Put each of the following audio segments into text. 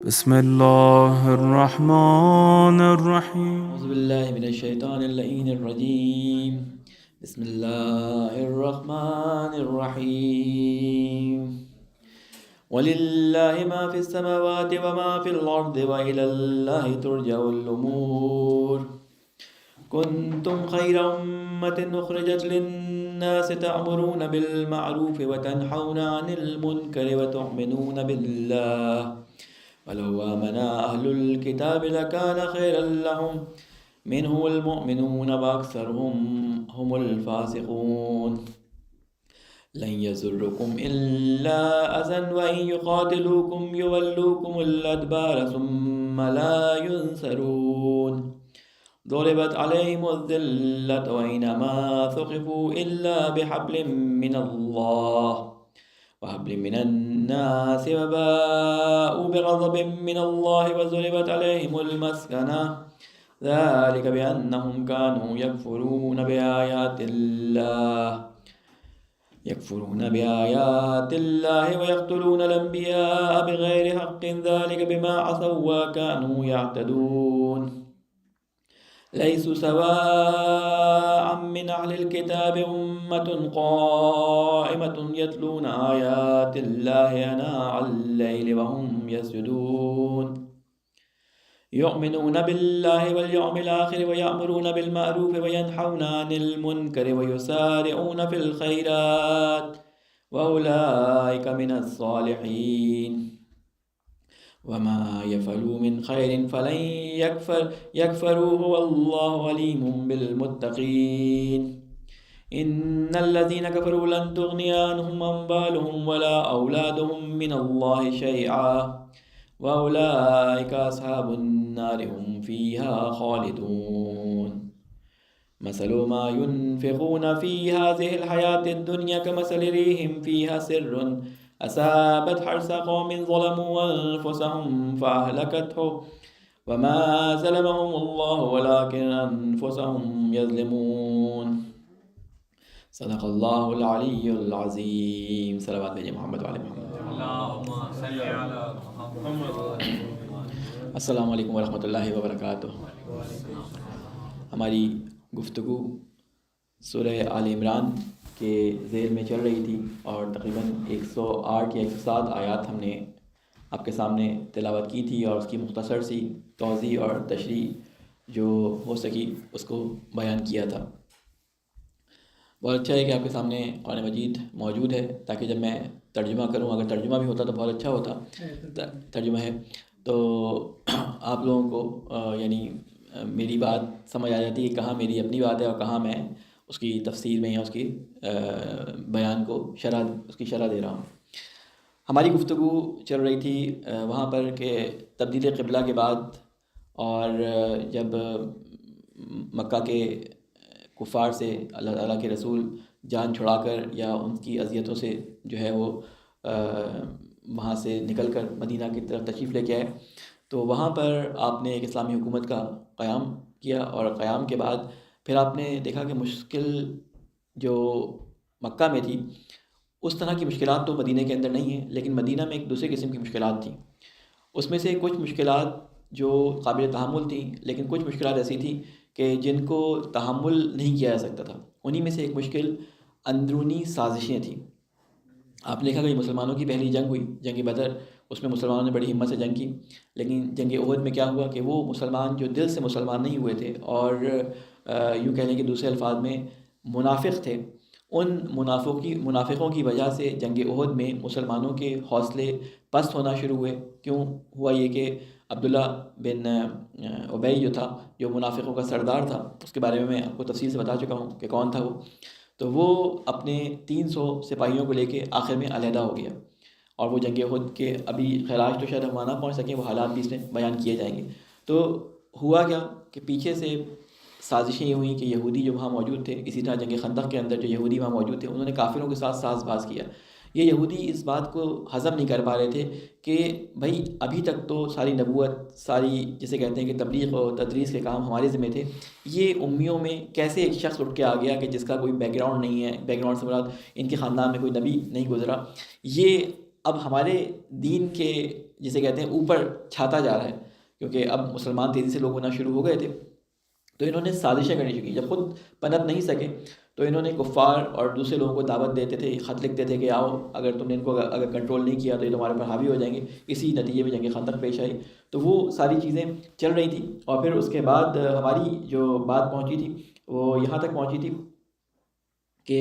بسم الله الرحمن الرحيم. أعوذ بالله من الشيطان اللعين الرجيم. بسم الله الرحمن الرحيم. ولله ما في السماوات وما في الأرض وإلى الله ترجع الأمور. كنتم خير أمة أخرجت للناس تأمرون بالمعروف وتنحون عن المنكر وتؤمنون بالله ولو آمن أهل الكتاب لكان خيرا لهم منهم المؤمنون وأكثرهم هم الفاسقون. لن يضركم إلا أذى وإن يقاتلوكم يولوكم الأدبار ثم لا ينصرون. ضربت عليهم الذلة وأينما ثقفوا إلا بحبل من الله وحبل من الناس وباءوا بغضب من الله وضربت عليهم المسكنة ذلك بأنهم كانوا يكفرون بآيات الله ويقتلون الأنبياء بغير حق ذلك بما عصوا وكانوا يعتدون. ليسوا سواء من أهل الكتاب أمة قائمة يتلون آيات الله آناء الليل وهم يسجدون يؤمنون بالله واليوم الآخر ويأمرون بالمعروف وينحون عن المنكر ويسارعون في الخيرات وأولئك من الصالحين. وما يفعلوا من خير فلن يكفروه والله عليم بالمتقين. إن الذين كفروا لن تغني عنهم أموالهم ولا أولادهم من الله شيئا وأولئك أصحاب النار هم فيها خالدون. مثل ما ينفقون في هذه الحياة الدنيا كمثل ريح فيها سر أصابت حرث قوم ظلموا أنفسهم فأهلكته وما ظلمهم الله ولكن أنفسهم يظلمون. صدق اللہ العلی العظیم. صلوات بھیجیں محمد وعلی محمد. اللہم صلی علی محمد. السلام علیکم ورحمۃ اللہ وبرکاتہ. ہماری گفتگو سورہ آل عمران کے ذیل میں چل رہی تھی اور تقریباً 108 یا 107 آیات ہم نے آپ کے سامنے تلاوت کی تھی اور اس کی مختصر سی توضیح اور تشریح جو ہو سکی اس کو بیان کیا تھا. بہت اچھا ہے کہ آپ کے سامنے قرآن مجید موجود ہے تاکہ جب میں ترجمہ کروں، اگر ترجمہ بھی ہوتا تو بہت اچھا ہوتا. ترجمہ ہے تو آپ لوگوں کو یعنی میری بات سمجھ آ جاتی ہے کہ کہاں میری اپنی بات ہے اور کہاں میں اس کی تفسیر میں یا اس کی بیان کو اس کی شرح دے رہا ہوں. ہماری گفتگو چل رہی تھی وہاں پر کہ تبدیل قبلہ کے بعد اور جب مکہ کے کفار سے اللہ تعالیٰ کے رسول جان چھڑا کر یا ان کی اذیتوں سے جو ہے وہ وہاں سے نکل کر مدینہ کی طرف تشریف لے کے آئے تو وہاں پر آپ نے ایک اسلامی حکومت کا قیام کیا اور قیام کے بعد پھر آپ نے دیکھا کہ مشکل جو مکہ میں تھی اس طرح کی مشکلات تو مدینہ کے اندر نہیں ہیں، لیکن مدینہ میں ایک دوسرے قسم کی مشکلات تھیں. اس میں سے کچھ مشکلات جو قابل تحمل تھیں لیکن کچھ مشکلات ایسی تھیں کہ جن کو تحمل نہیں کیا جا سکتا تھا. انہی میں سے ایک مشکل اندرونی سازشیں تھیں. آپ نے دیکھا کہ مسلمانوں کی پہلی جنگ ہوئی، جنگ بدر، اس میں مسلمانوں نے بڑی ہمت سے جنگ کی، لیکن جنگ احد میں کیا ہوا کہ وہ مسلمان جو دل سے مسلمان نہیں ہوئے تھے اور یوں کہہ لیں کہ دوسرے الفاظ میں منافق تھے، ان منافقوں کی وجہ سے جنگ احد میں مسلمانوں کے حوصلے پست ہونا شروع ہوئے. کیوں ہوا یہ کہ عبداللہ بن ابی جو تھا، جو منافقوں کا سردار تھا، اس کے بارے میں آپ کو تفصیل سے بتا چکا ہوں کہ کون تھا وہ. تو وہ اپنے 300 سپاہیوں کو لے کے آخر میں علیحدہ ہو گیا اور وہ جنگ احد کے ابھی خراج تو شاید ہم وہاں نہ پہنچ سکیں، وہ حالات بھی اس میں بیان کیے جائیں گے. تو ہوا کیا کہ پیچھے سے سازشیں یہ ہوئیں کہ یہودی جو وہاں موجود تھے، اسی طرح جنگ خندق کے اندر جو یہودی وہاں موجود تھے، انہوں نے کافروں کے ساتھ ساز باز کیا. یہ یہودی اس بات کو ہضم نہیں کر پا رہے تھے کہ بھائی ابھی تک تو ساری نبوت، ساری جسے کہتے ہیں کہ تبلیغ و تدریس کے کام ہمارے ذمہ تھے، یہ امیوں میں کیسے ایک شخص اٹھ کے آ گیا کہ جس کا کوئی بیک گراؤنڈ نہیں ہے، بیک گراؤنڈ سے مراد ان کے خاندان میں کوئی نبی نہیں گزرا، یہ اب ہمارے دین کے جسے کہتے ہیں اوپر چھاتا جا رہا ہے، کیونکہ اب مسلمان تیزی سے لوگ ہونا شروع ہو گئے تھے، تو انہوں نے سازشیں کرنی شروع کی۔ جب خود پنپ نہیں سکے تو انہوں نے کفار اور دوسرے لوگوں کو دعوت دیتے تھے، خط لکھتے تھے کہ آؤ، اگر تم نے ان کو اگر کنٹرول نہیں کیا تو یہ تمہارے پر حاوی ہو جائیں گے۔ اسی نتیجے میں جنگ خندق پیش آئی۔ تو وہ ساری چیزیں چل رہی تھیں، اور پھر اس کے بعد ہماری جو بات پہنچی تھی وہ یہاں تک پہنچی تھی کہ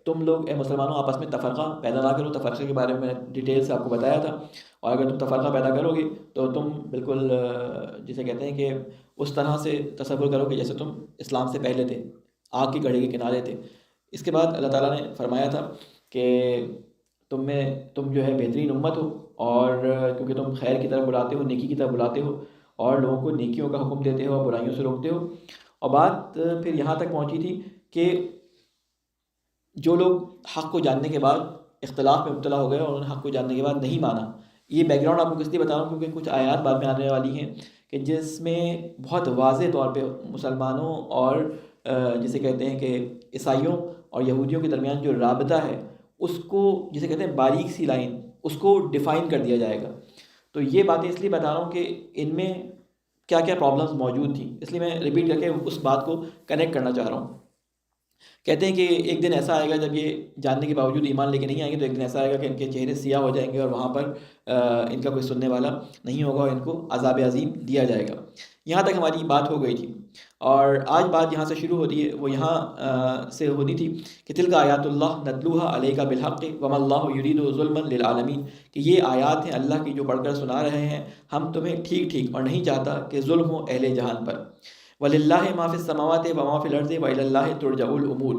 تم لوگ اے مسلمانوں آپس میں تفرقہ پیدا نہ کرو۔ تفرقے کے بارے میں ڈیٹیل سے آپ کو بتایا تھا، اور اگر تم تفرقہ پیدا کرو گے تو تم بالکل جسے کہتے ہیں کہ اس طرح سے تصور کرو کہ جیسے تم اسلام سے پہلے تھے، آگ کی گڑھے کے کنارے تھے۔ اس کے بعد اللہ تعالیٰ نے فرمایا تھا کہ تم جو ہے بہترین امت ہو، اور کیونکہ تم خیر کی طرف بلاتے ہو، نیکی کی طرف بلاتے ہو، اور لوگوں کو نیکیوں کا حکم دیتے ہو اور برائیوں سے روکتے ہو۔ اور بات پھر یہاں تک پہنچی تھی کہ جو لوگ حق کو جاننے کے بعد اختلاف میں مبتلا ہو گئے اور انہوں نے حق کو جاننے کے بعد نہیں مانا، یہ بیک گراؤنڈ آپ کو کس لیے بتا رہا ہوں کیونکہ کچھ آیات بعد میں آنے والی ہیں کہ جس میں بہت واضح طور پہ مسلمانوں اور جسے کہتے ہیں کہ عیسائیوں اور یہودیوں کے درمیان جو رابطہ ہے اس کو، جسے کہتے ہیں باریک سی لائن، اس کو ڈیفائن کر دیا جائے گا۔ تو یہ باتیں اس لیے بتا رہا ہوں کہ ان میں کیا کیا پرابلمز موجود تھیں، اس لیے میں ریپیٹ کر کے اس بات کو کنیکٹ کرنا چاہ رہا ہوں۔ کہتے ہیں کہ ایک دن ایسا آئے گا جب یہ جاننے کے باوجود ایمان لے کے نہیں آئیں گے، تو ایک دن ایسا آئے گا کہ ان کے چہرے سیاہ ہو جائیں گے اور وہاں پر ان کا کوئی سننے والا نہیں ہوگا اور ان کو عذاب عظیم دیا جائے گا۔ یہاں تک ہماری بات ہو گئی تھی، اور آج بات جہاں سے شروع ہوتی ہے وہ یہاں سے ہونی تھی کہ تلک آیات اللہ نتلوہا علیک بالحق وما اللہ یرید ظلما للعالمین، کہ یہ آیات ہیں اللہ کی جو پڑھ کر سنا رہے ہیں ہم تمہیں ٹھیک ٹھیک، اور نہیں چاہتا کہ ظلم ہو اہل جہان پر۔ وَلِلَّهِ مَا فِي السَّمَاوَاتِ وَمَا فِي الْأَرْضِ وَإِلَى اللَّهِ تُرْجَعُ الْأُمُورُ،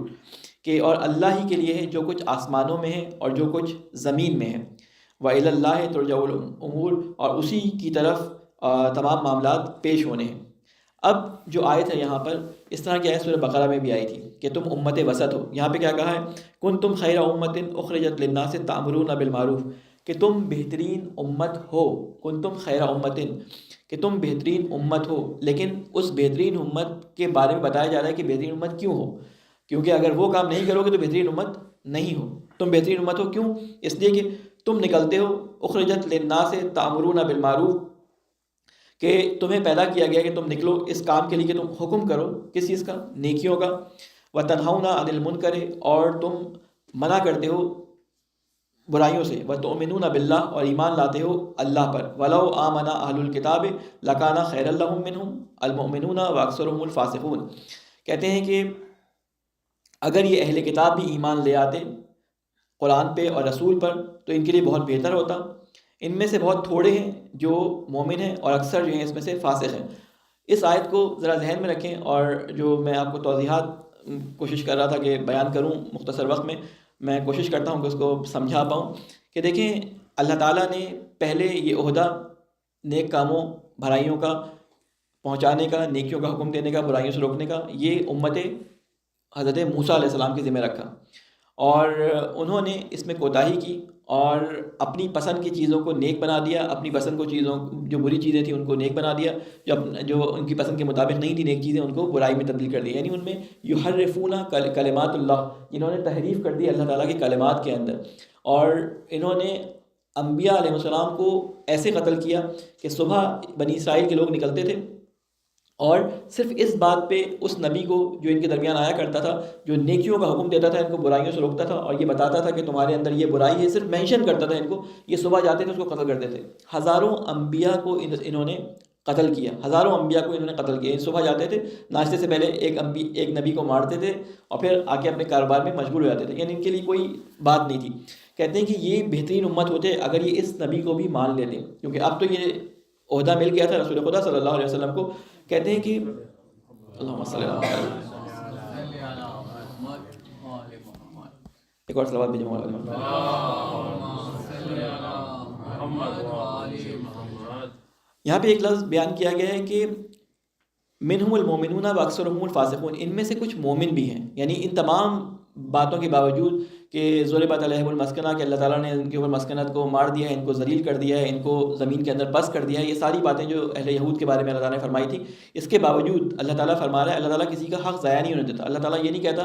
کہ اور اللہ ہی کے لیے ہے جو کچھ آسمانوں میں ہے اور جو کچھ زمین میں ہے۔ وَإِلَى اللَّهِ تُرْجَعُ الْأُمُورُ، اور اسی کی طرف تمام معاملات پیش ہونے ہیں۔ اب جو آیت ہے یہاں پر اس طرح کی آیت سورہ بقرہ میں بھی آئی تھی کہ تم امت وسط ہو۔ یہاں پہ کیا کہا ہے؟ کنتم خیر امت اخرجت للناس تأمرون بالمعروف، کہ تم بہترین امت ہو۔ کنتم خیر امت، کہ تم بہترین امت ہو، لیکن اس بہترین امت کے بارے میں بتایا جا رہا ہے کہ بہترین امت کیوں ہو، کیونکہ اگر وہ کام نہیں کرو گے تو بہترین امت نہیں ہو۔ تم بہترین امت ہو کیوں؟ اس لیے کہ تم نکلتے ہو اخرجت للناس تأمرون بالمعروف، کہ تمہیں پیدا کیا گیا کہ تم نکلو اس کام کے لیے کہ تم حکم کرو کس چیز کا؟ نیکیوں کا۔ وتنہون عن المنکر، اور تم منع کرتے ہو برائیوں سے۔ وتؤمنون باللہ، اور ایمان لاتے ہو اللہ پر۔ ولو آمن اہل الکتاب لکان خیرا لہم منہم المؤمنون واکثرهم الفاسقون، کہتے ہیں کہ اگر یہ اہل کتاب بھی ایمان لے آتے قرآن پہ اور رسول پر تو ان کے لیے بہت بہتر ہوتا۔ ان میں سے بہت تھوڑے ہیں جو مومن ہیں اور اکثر جو ہیں اس میں سے فاسق ہیں۔ اس آیت کو ذرا ذہن میں رکھیں، اور جو میں آپ کو توضیحات کوشش کر رہا تھا کہ بیان کروں مختصر وقت میں کوشش کرتا ہوں کہ اس کو سمجھا پاؤں کہ دیکھیں اللہ تعالیٰ نے پہلے یہ عہدہ نیک کاموں بھلائیوں کا پہنچانے کا، نیکیوں کا حکم دینے کا، برائیوں سے روکنے کا، یہ امت حضرت موسیٰ علیہ السلام کے ذمہ رکھا، اور انہوں نے اس میں کوتاہی کی اور اپنی پسند کی چیزوں کو نیک بنا دیا، اپنی پسند کو چیزوں جو بری چیزیں تھیں ان کو نیک بنا دیا، جو ان کی پسند کے مطابق نہیں تھی نیک چیزیں ان کو برائی میں تبدیل کر دیا۔ یعنی ان میں یحرفون کلمات اللہ، جنہوں نے تحریف کر دی اللہ تعالیٰ کے کلمات کے اندر، اور انہوں نے انبیاء علیہ السلام کو ایسے قتل کیا کہ صبح بنی اسرائیل کے لوگ نکلتے تھے اور صرف اس بات پہ اس نبی کو جو ان کے درمیان آیا کرتا تھا، جو نیکیوں کا حکم دیتا تھا، ان کو برائیوں سے روکتا تھا اور یہ بتاتا تھا کہ تمہارے اندر یہ برائی ہے، صرف مینشن کرتا تھا ان کو، یہ صبح جاتے تھے اس کو قتل کر دیتے۔ ہزاروں انبیاء کو انہوں نے قتل کیا، ہزاروں انبیاء کو انہوں نے قتل کیا۔ صبح جاتے تھے، ناشتے سے پہلے ایک نبی کو مارتے تھے اور پھر آ کے اپنے کاروبار میں مشغول ہو جاتے تھے، یعنی ان کے لیے کوئی بات نہیں تھی۔ کہتے ہیں کہ یہ بہترین امت ہوتے اگر یہ اس نبی کو بھی مان لیتے، کیونکہ اب تو یہ عہدہ مل گیا تھا رسول خدا صلی اللہ علیہ وسلم کو۔ کہتے ہیں کہ اللہم صلی اللہ علیہ وسلم، ایک اور صلوات بھیجو مولانا۔ یہاں پہ ایک لفظ بیان کیا گیا ہے کہ منہم المومنون واکثرهم الفاسقون، ان میں سے کچھ مومن بھی ہیں، یعنی ان تمام باتوں کے باوجود کہ ضربت علیہم المسکنہ، کہ اللہ تعالیٰ نے ان کے اوپر مسکنت کو مار دیا ہے، ان کو ذلیل کر دیا ہے، ان کو زمین کے اندر پس کر دیا ہے، یہ ساری باتیں جو اہل یہود کے بارے میں اللہ تعالیٰ نے فرمائی تھی، اس کے باوجود اللہ تعالیٰ فرما رہا ہے اللہ تعالیٰ کسی کا حق ضائع نہیں ہونے دیتا۔ اللہ تعالیٰ یہ نہیں کہتا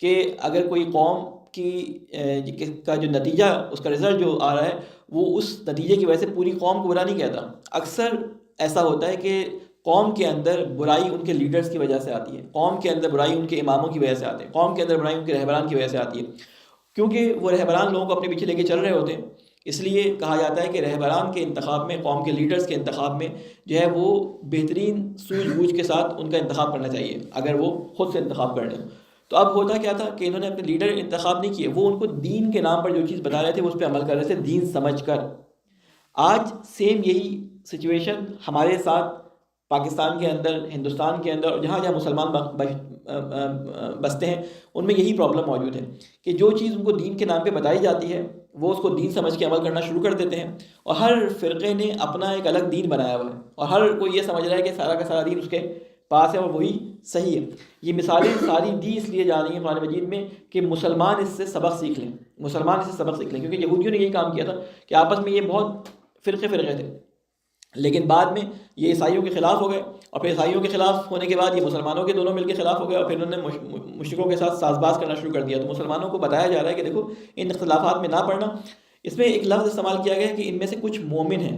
کہ اگر کوئی قوم کا جو نتیجہ، اس کا رزلٹ جو آ رہا ہے، وہ اس نتیجے کی وجہ سے پوری قوم کو برا نہیں کہتا. اکثر ایسا ہوتا ہے کہ قوم کے اندر برائی ان کے لیڈرز کی وجہ سے آتی ہے، قوم کے اندر برائی ان کے اماموں کی وجہ سے آتی ہے، قوم کے اندر برائی ان کے رہبران کی وجہ سے آتی ہے، کیونکہ وہ رہبران لوگوں کو اپنے پیچھے لے کے چل رہے ہوتے ہیں. اس لیے کہا جاتا ہے کہ رہبران کے انتخاب میں، قوم کے لیڈرز کے انتخاب میں جو ہے وہ بہترین سوجھ بوجھ کے ساتھ ان کا انتخاب کرنا چاہیے اگر وہ خود سے انتخاب کر لیں. تو اب ہوتا کیا تھا کہ انہوں نے اپنے لیڈر انتخاب نہیں کیے، وہ ان کو دین کے نام پر جو چیز بتا رہے تھے وہ اس پہ عمل کر رہے تھے دین سمجھ کر. آج سیم یہی سچویشن ہمارے ساتھ پاکستان کے اندر، ہندوستان کے اندر، اور جہاں جہاں مسلمان بستے ہیں ان میں یہی پرابلم موجود ہے کہ جو چیز ان کو دین کے نام پہ بتائی جاتی ہے وہ اس کو دین سمجھ کے عمل کرنا شروع کر دیتے ہیں، اور ہر فرقے نے اپنا ایک الگ دین بنایا ہوا ہے، اور ہر کوئی یہ سمجھ رہا ہے کہ سارا کا سارا دین اس کے پاس ہے اور وہی صحیح ہے. یہ مثالیں ساری دی اس لیے جا رہی ہیں قرآن مجید میں کہ مسلمان اس سے سبق سیکھ لیں، مسلمان اس سے سبق سیکھ لیں، کیونکہ یہودیوں نے یہی کام کیا تھا کہ آپس میں یہ بہت فرقے تھے، لیکن بعد میں یہ عیسائیوں کے خلاف ہو گئے، اور پھر عیسائیوں کے خلاف ہونے کے بعد یہ مسلمانوں کے دونوں مل کے خلاف ہو گئے، اور پھر انہوں نے مشرکوں کے ساتھ ساز باز کرنا شروع کر دیا. تو مسلمانوں کو بتایا جا رہا ہے کہ دیکھو ان اختلافات میں نہ پڑنا. اس میں ایک لفظ استعمال کیا گیا ہے کہ ان میں سے کچھ مومن ہیں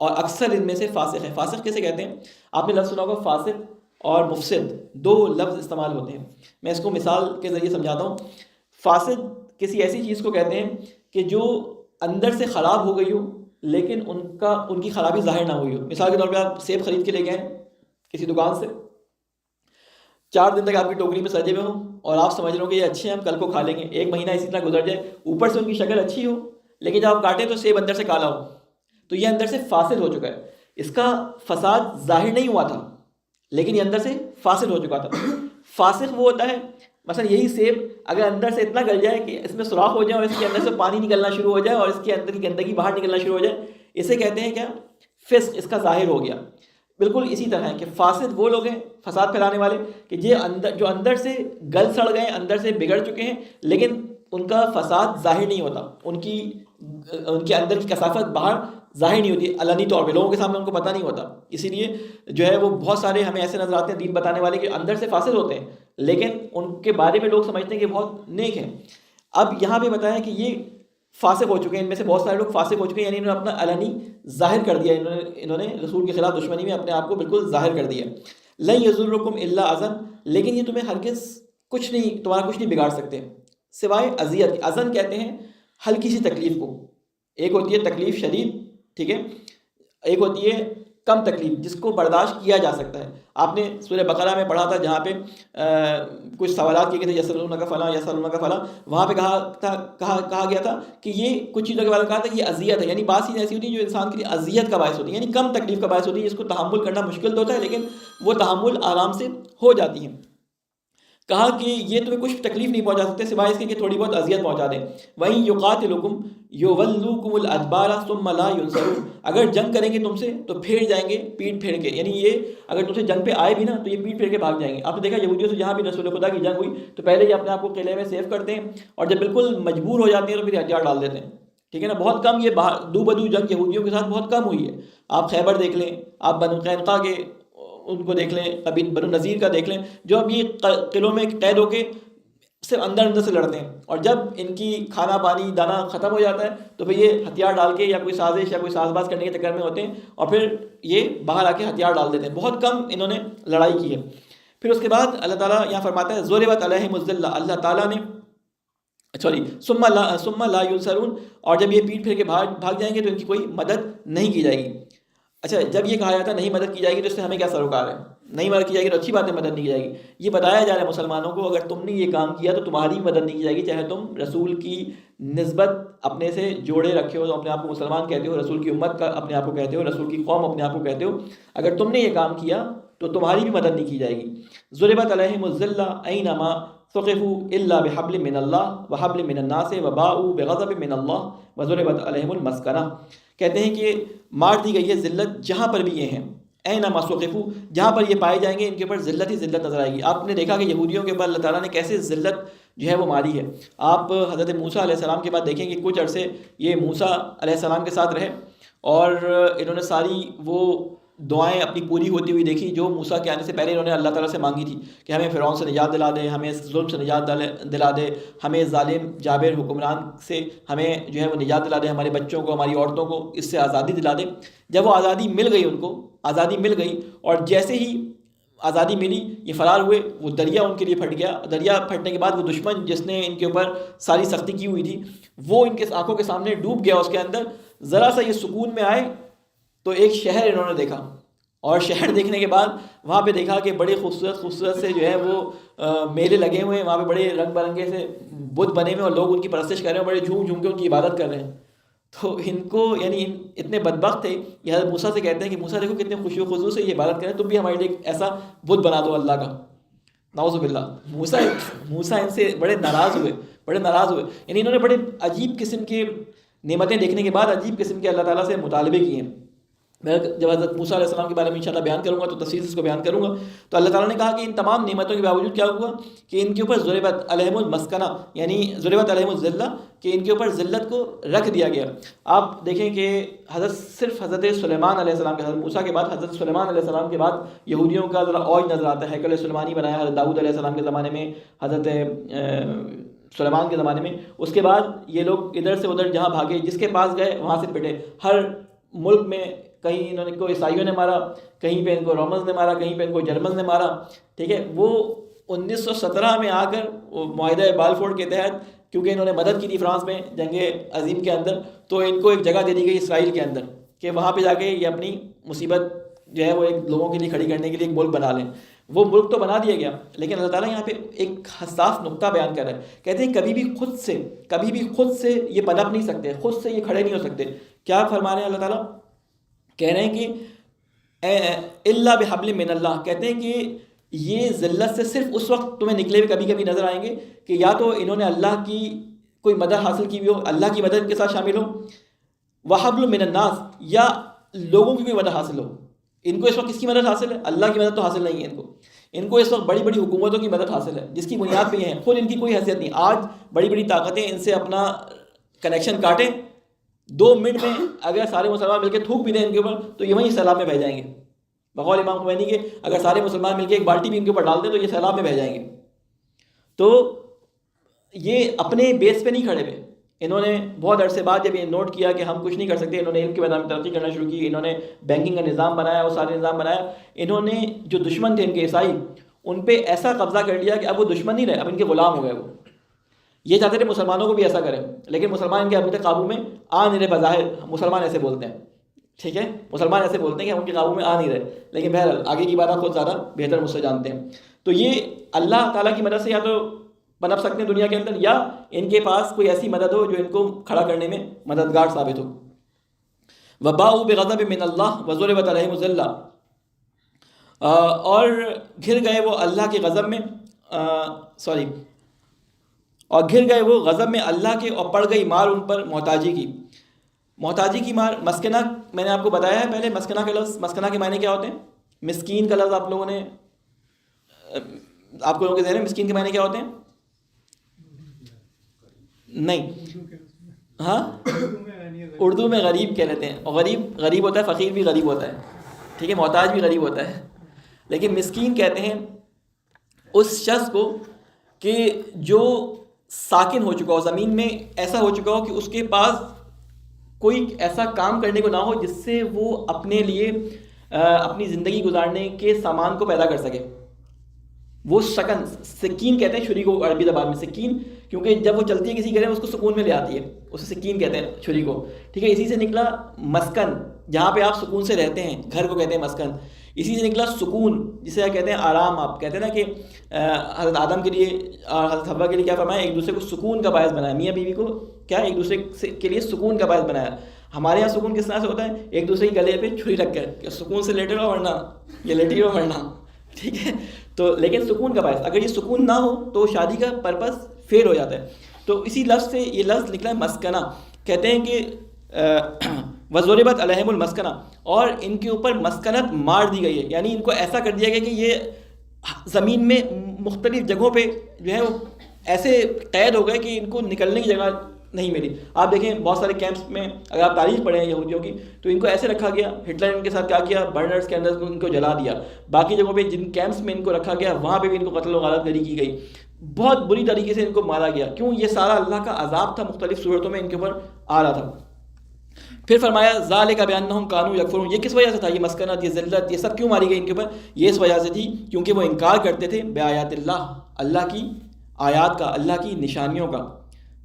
اور اکثر ان میں سے فاسق ہیں. فاسق کیسے کہتے ہیں؟ آپ نے لفظ سنا ہوگا فاسق اور مفسد، دو لفظ استعمال ہوتے ہیں. میں اس کو مثال کے ذریعے سمجھاتا ہوں. فاسق کسی ایسی چیز کو کہتے ہیں کہ جو اندر سے خراب ہو گئی ہو لیکن ان کی خرابی ظاہر نہ ہوئی ہو. مثال کے طور پہ آپ سیب خرید کے لے گئے کسی دکان سے، 4 دن تک آپ کی ٹوکری میں سجے ہوئے ہوں اور آپ سمجھ رہے ہو کہ یہ اچھے ہیں ہم کل کو کھا لیں گے، 1 مہینہ اسی طرح گزر جائے، اوپر سے ان کی شکل اچھی ہو لیکن جب آپ کاٹیں تو سیب اندر سے کالا ہو، تو یہ اندر سے فاسد ہو چکا ہے. اس کا فساد ظاہر نہیں ہوا تھا لیکن یہ اندر سے فاسد ہو چکا تھا. فاسق وہ ہوتا ہے، مثلا یہی سیب اگر اندر سے اتنا گل جائے کہ اس میں سوراخ ہو جائے اور اس کے اندر سے پانی نکلنا شروع ہو جائے اور اس کے اندر کی گندگی باہر نکلنا شروع ہو جائے، اسے کہتے ہیں کیا؟ فسق. اس کا ظاہر ہو گیا. بالکل اسی طرح ہے کہ فاسد وہ لوگ ہیں، فساد پھیلانے والے، کہ جو اندر سے گل سڑ گئے، اندر سے بگڑ چکے ہیں لیکن ان کا فساد ظاہر نہیں ہوتا، ان کے اندر کی کثافت باہر ظاہر نہیں ہوتی علنی طور پہ، لوگوں کے سامنے ان کو پتہ نہیں ہوتا. اسی لیے جو ہے وہ بہت سارے ہمیں ایسے نظر آتے ہیں دین بتانے والے کہ اندر سے فاسد ہوتے ہیں لیکن ان کے بارے میں لوگ سمجھتے ہیں کہ بہت نیک ہیں. اب یہاں پہ بتایا کہ یہ فاسق ہو چکے ہیں، ان میں سے بہت سارے لوگ فاسق ہو چکے ہیں، یعنی انہوں نے اپنا علنی ظاہر کر دیا، انہوں نے رسول کے خلاف دشمنی میں اپنے آپ کو بالکل ظاہر کر دیا. لن یضرکم الا اذن، لیکن یہ تمہیں ہرگز تمہارا کچھ نہیں بگاڑ سکتے سوائے اذیت. اذن کہتے ہیں ہلکی سی تکلیف کو. ایک ہوتی ہے تکلیف شدید، ٹھیک ہے، ایک ہوتی ہے کم تکلیف جس کو برداشت کیا جا سکتا ہے. آپ نے سورہ بقرہ میں پڑھا تھا جہاں پہ کچھ سوالات کیے گئے تھے، یسألونک فلاں یسألونک فلاں، وہاں پہ کہا گیا تھا کہ یہ کچھ چیزوں کے بارے میں کہا تھا کہ یہ اذیت ہے، یعنی بعض چیزیں ایسی ہوتی ہیں جو انسان کے لیے اذیت کا باعث ہوتی ہیں، یعنی کم تکلیف کا باعث ہوتی ہے، جس کو تحمل کرنا مشکل تو ہوتا ہے لیکن وہ تحمل آرام سے ہو جاتی ہیں. کہا کہ یہ تمہیں کچھ تکلیف نہیں پہنچا سکتے سوائے اس کے کہ تھوڑی بہت اذیت پہنچا دیں. وَإِن يُقَاتِلُكُمْ يُوَلُّوكُمُ الْأَدْبَارَ ثُمَّ لَا يُنصَرُونَ، اگر جنگ کریں گے تم سے تو پھر جائیں گے پیٹ پھیر کے، یعنی یہ اگر تم سے جنگ پہ آئے بھی نا تو یہ پیٹ پھیر کے بھاگ جائیں گے. آپ نے دیکھا یہودیوں سے جہاں بھی رسول خدا کی جنگ ہوئی تو پہلے یہ اپنے آپ کو قلعے میں سیف کرتے ہیں اور جب بالکل مجبور ہو جاتے ہیں تو پھر ہتھیار ڈال دیتے ہیں. ٹھیک ہے نا، بہت کم یہ دو بدو جنگ یہودیوں کے ساتھ بہت کم ہوئی ہے. آپ خیبر دیکھ لیں، آپ بنو قینقاع کے ان کو دیکھ لیں، کبھی بنو نذیر کا دیکھ لیں، جو اب یہ قلعوں میں قید ہو کے صرف اندر سے لڑتے ہیں، اور جب ان کی کھانا پانی دانا ختم ہو جاتا ہے تو پھر یہ ہتھیار ڈال کے یا کوئی سازش یا کوئی ساز باز کرنے کے چکر میں ہوتے ہیں اور پھر یہ باہر آ کے ہتھیار ڈال دیتے ہیں. بہت کم انہوں نے لڑائی کی ہے. پھر اس کے بعد اللہ تعالیٰ یہاں فرماتا ہے ضربت علیہم الذلہ، اللہ تعالیٰ نے ثم لا ينصرون، اور جب یہ پیٹ پھیر کے بھاگ جائیں گے تو ان کی کوئی مدد نہیں کی جائے گی. اچھا، جب یہ کہا جاتا ہے نہیں مدد کی جائے گی تو اس سے ہمیں کیا سروکار ہے؟ نہیں مدد کی جائے گی تو اچھی بات ہے، مدد نہیں کی جائے گی. یہ بتایا جا رہا ہے مسلمانوں کو اگر تم نے یہ کام کیا تو تمہاری مدد نہیں کی جائے گی، چاہے تم رسول کی نسبت اپنے سے جوڑے رکھے ہو، اپنے آپ کو مسلمان کہتے ہو، رسول کی امت کا اپنے آپ کو کہتے ہو، رسول کی قوم اپنے آپ کو کہتے ہو، اگر تم نے یہ کام کیا تو تمہاری بھی مدد نہیں کی جائے گی. ضربت علیہم الذلہ اینما ثقفوا الا بحبل من اللہ وحبل من الناس وباءوا بغضب من اللہ وضربت علیہم المسکنہ. کہتے ہیں کہ مار دی گئی ہے ذلت جہاں پر بھی یہ ہیں، اینما ثقفوا، جہاں پر یہ پائے جائیں گے ان کے اوپر ذلت ہی ذلت نظر آئے گی. آپ نے دیکھا کہ یہودیوں کے اوپر اللہ تعالیٰ نے کیسے ذلت جو ہے وہ ماری ہے. آپ حضرت موسیٰ علیہ السلام کے بعد دیکھیں کہ کچھ عرصے یہ موسیٰ علیہ السلام کے ساتھ رہے اور انہوں نے ساری وہ دعائیں اپنی پوری ہوتی ہوئی دیکھی جو موسیٰ کے آنے سے پہلے انہوں نے اللہ تعالیٰ سے مانگی تھی کہ ہمیں فرعون سے نجات دلا دے، ہمیں اس ظلم سے نجات دلا دے، ہمیں ظالم جابر حکمران سے ہمیں جو ہے وہ نجات دلا دے، ہمارے بچوں کو، ہماری عورتوں کو اس سے آزادی دلا دے۔ جب وہ آزادی مل گئی، ان کو آزادی مل گئی، اور جیسے ہی آزادی ملی یہ فرار ہوئے، وہ دریا ان کے لیے پھٹ گیا۔ دریا پھٹنے کے بعد وہ دشمن جس نے ان کے اوپر ساری سختی کی ہوئی تھی وہ ان کے آنکھوں کے سامنے ڈوب گیا اس کے اندر۔ ذرا سا یہ سکون میں آئے تو ایک شہر انہوں نے دیکھا، اور شہر دیکھنے کے بعد وہاں پہ دیکھا کہ بڑے خوبصورت سے جو ہے وہ میلے لگے ہوئے ہیں، وہاں پہ بڑے رنگ برنگے سے بت بنے ہوئے اور لوگ ان کی پرستش کر رہے ہیں، بڑے جھوم جھوم کے ان کی عبادت کر رہے ہیں۔ تو ان کو یعنی اتنے بدبخت تھے، یہ حضرت موسیٰ سے کہتے ہیں کہ موسیٰ دیکھو کتنے خوشی و خضوع سے یہ عبادت کریں، تم بھی ہمارے لیے ایسا بت بنا دو اللہ کا۔ نعوذ باللہ، موسیٰ ان سے بڑے ناراض ہوئے، یعنی انہوں نے بڑے عجیب قسم کے نعمتیں دیکھنے کے بعد عجیب قسم کے اللہ تعالیٰ سے مطالبے کیے ہیں۔ میں جب حضرت موسیٰ علیہ السلام کے بارے میں انشاءاللہ بیان کروں گا تو تفصیل سے اس کو بیان کروں گا۔ تو اللہ تعالیٰ نے کہا کہ ان تمام نعمتوں کے باوجود کیا ہوا کہ ان کے اوپر ضربت علیہم المسکنہ، یعنی ضربت علیہم الذلہ، کہ ان کے اوپر ذلت کو رکھ دیا گیا۔ آپ دیکھیں کہ صرف حضرت سلیمان علیہ السلام کے، حضرت موسیٰ کے بعد حضرت سلیمان علیہ السلام کے بعد یہودیوں کا ذرا اوج نظر آتا ہے۔ ہیکل سلیمانی بنایا حضرت داؤد علیہ السلام کے زمانے میں، حضرت سلیمان کے زمانے میں۔ اس کے بعد یہ لوگ ادھر سے ادھر جہاں بھاگے، جس کے پاس گئے وہاں سے پٹے۔ ہر ملک میں کہیں انہوں نے کو عیسائیوں نے مارا، کہیں پہ ان کو رومنز نے مارا، کہیں پہ ان کو جرمنز نے مارا، ٹھیک ہے۔ وہ 1917 میں آ کر وہ معاہدہ بالفور کے تحت، کیونکہ انہوں نے مدد کی تھی فرانس میں جنگ عظیم کے اندر، تو ان کو ایک جگہ دے دی گئی اسرائیل کے اندر کہ وہاں پہ جا کے یہ اپنی مصیبت جو ہے وہ ایک لوگوں کے لیے کھڑی کرنے کے لیے ایک ملک بنا لیں۔ وہ ملک تو بنا دیا گیا، لیکن اللہ تعالیٰ یہاں پہ ایک حساس نقطہ بیان کر رہا ہے۔ کہتے ہیں کبھی بھی خود سے یہ پنپ نہیں سکتے، خود سے یہ کھڑے نہیں ہو سکتے۔ کیا فرما رہے ہیں اللہ تعالیٰ؟ کہہ رہے ہیں کہ الا بحبل من اللہ، کہتے ہیں کہ یہ ذلت سے صرف اس وقت تمہیں نکلے ہوئے کبھی کبھی نظر آئیں گے کہ یا تو انہوں نے اللہ کی کوئی مدد حاصل کی ہوئی ہو، اللہ کی مدد کے ساتھ شامل ہو، وحبل من الناس، یا لوگوں کی کوئی مدد حاصل ہو۔ ان کو اس وقت کس کی مدد حاصل ہے؟ اللہ کی مدد تو حاصل نہیں ہے ان کو اس وقت بڑی بڑی حکومتوں کی مدد حاصل ہے، جس کی بنیاد پہ یہ ہیں، خود ان کی کوئی حیثیت نہیں۔ آج بڑی بڑی طاقتیں ان سے اپنا کنیکشن کاٹیں، 2 منٹ میں اگر سارے مسلمان مل کے تھوک بھی دیں ان کے اوپر تو یہ وہیں سیلاب میں بہ جائیں گے۔ بقول امام خمینی کے اگر سارے مسلمان مل کے ایک بالٹی بھی ان کے اوپر ڈال دیں تو یہ سیلاب میں بہ جائیں گے۔ تو یہ اپنے بیس پہ نہیں کھڑے ہوئے، انہوں نے بہت عرصے بعد جب یہ نوٹ کیا کہ ہم کچھ نہیں کر سکتے، انہوں نے علم کے میدان میں ترقی کرنا شروع کی، انہوں نے بینکنگ کا نظام بنایا، وہ سارے نظام بنایا۔ انہوں نے جو دشمن تھے ان کے عیسائی، ان پہ ایسا قبضہ کر لیا کہ اب وہ دشمن نہیں رہے، اب ان کے غلام ہو گئے۔ وہ یہ چاہتے تھے مسلمانوں کو بھی ایسا کریں، لیکن مسلمان ان کے ابھی تک قابو میں آ نہیں رہے۔ بظاہر مسلمان ایسے بولتے ہیں، ٹھیک ہے، مسلمان ایسے بولتے ہیں کہ ہم ان کے قابو میں آ نہیں رہے، لیکن بہرحال آگے کی بات آپ خود زیادہ بہتر مجھ سے جانتے ہیں۔ تو یہ اللہ تعالیٰ کی مدد سے یا تو پنپ سکتے ہیں دنیا کے اندر، یا ان کے پاس کوئی ایسی مدد ہو جو ان کو کھڑا کرنے میں مددگار ثابت ہو۔ وباؤ بغضب من اللہ وضربت علیہم الذلہ، اور گھر گئے وہ اللہ کے غضب میں، اور گھر گئے وہ غضب میں اللہ کے، اور پڑ گئی مار ان پر محتاجی کی مار۔ مسکنہ میں نے آپ کو بتایا ہے پہلے، مسکنہ کا لفظ، مسکنہ کے معنی کیا ہوتے ہیں؟ مسکین کا لفظ آپ لوگوں نے، آپ لوگوں کے ذہن میں مسکین کے معنی کیا ہوتے ہیں؟ نہیں، ہاں اردو میں غریب کہہ لیتے ہیں، اور غریب ہوتا ہے، فقیر بھی غریب ہوتا ہے، ٹھیک ہے، محتاج بھی غریب ہوتا ہے، لیکن مسکین کہتے ہیں اس شخص کو کہ جو ساکن ہو چکا ہو زمین میں، ایسا ہو چکا ہو کہ اس کے پاس کوئی ایسا کام کرنے کو نہ ہو جس سے وہ اپنے لیے اپنی زندگی گزارنے کے سامان کو پیدا کر سکے۔ وہ سکین کہتے ہیں چھری کو عربی زبان میں، سکین، کیونکہ جب وہ چلتی ہے کسی گھر میں اس کو سکون میں لے آتی ہے، اسے سکین کہتے ہیں چھری کو، ٹھیک ہے۔ اسی سے نکلا مسکن، جہاں پہ آپ سکون سے رہتے ہیں، گھر کو کہتے ہیں مسکن۔ اسی سے نکلا سکون، جسے کہتے ہیں آرام۔ آپ کہتے ہیں نا کہ حضرت آدم کے لیے اور حضرت حوا کے لیے کیا فرمایا؟ ایک دوسرے کو سکون کا باعث بنایا، میاں بیوی کو کیا ایک دوسرے کے لیے سکون کا باعث بنایا۔ ہمارے یہاں سکون کس طرح سے ہوتا ہے؟ ایک دوسرے کے گلے پہ چھری رکھ کر کہ سکون سے لیٹے رہو ورنہ یہ لیٹی رہو ورنہ، ٹھیک ہے۔ تو لیکن سکون کا باعث، اگر یہ سکون نہ ہو تو شادی کا پرپس فیل ہو جاتا ہے۔ تو اسی لفظ سے یہ لفظ نکلا ہے مسکنہ۔ کہتے ہیں کہ وضربت علیہم المسکنہ، اور ان کے اوپر مسکنت مار دی گئی ہے، یعنی ان کو ایسا کر دیا گیا کہ یہ زمین میں مختلف جگہوں پہ جو ہے وہ ایسے قید ہو گئے کہ ان کو نکلنے کی جگہ نہیں ملی. آپ دیکھیں بہت سارے کیمپس میں اگر آپ تاریخ پڑھیں یہودیوں کی تو ان کو ایسے رکھا گیا, ہٹلر ان کے ساتھ کیا کیا, برنرز کے اندر ان کو جلا دیا. باقی جگہوں پہ جن کیمپس میں ان کو رکھا گیا وہاں پہ بھی ان کو قتل و غارت گری کی گئی, بہت بری طریقے سے ان کو مارا گیا. کیوں؟ یہ سارا اللہ کا عذاب تھا, مختلف صورتوں میں ان کے اوپر آ رہا تھا. پھر فرمایا ذالک بانہم کانوا یکفرون, یہ کس وجہ سے تھا, یہ مسکنت, یہ ذلت, یہ سب کیوں ماری گئی ان کے اوپر؟ یہ اس وجہ سے تھی کیونکہ وہ انکار کرتے تھے بآیات اللہ, اللہ کی آیات کا, اللہ کی نشانیوں کا.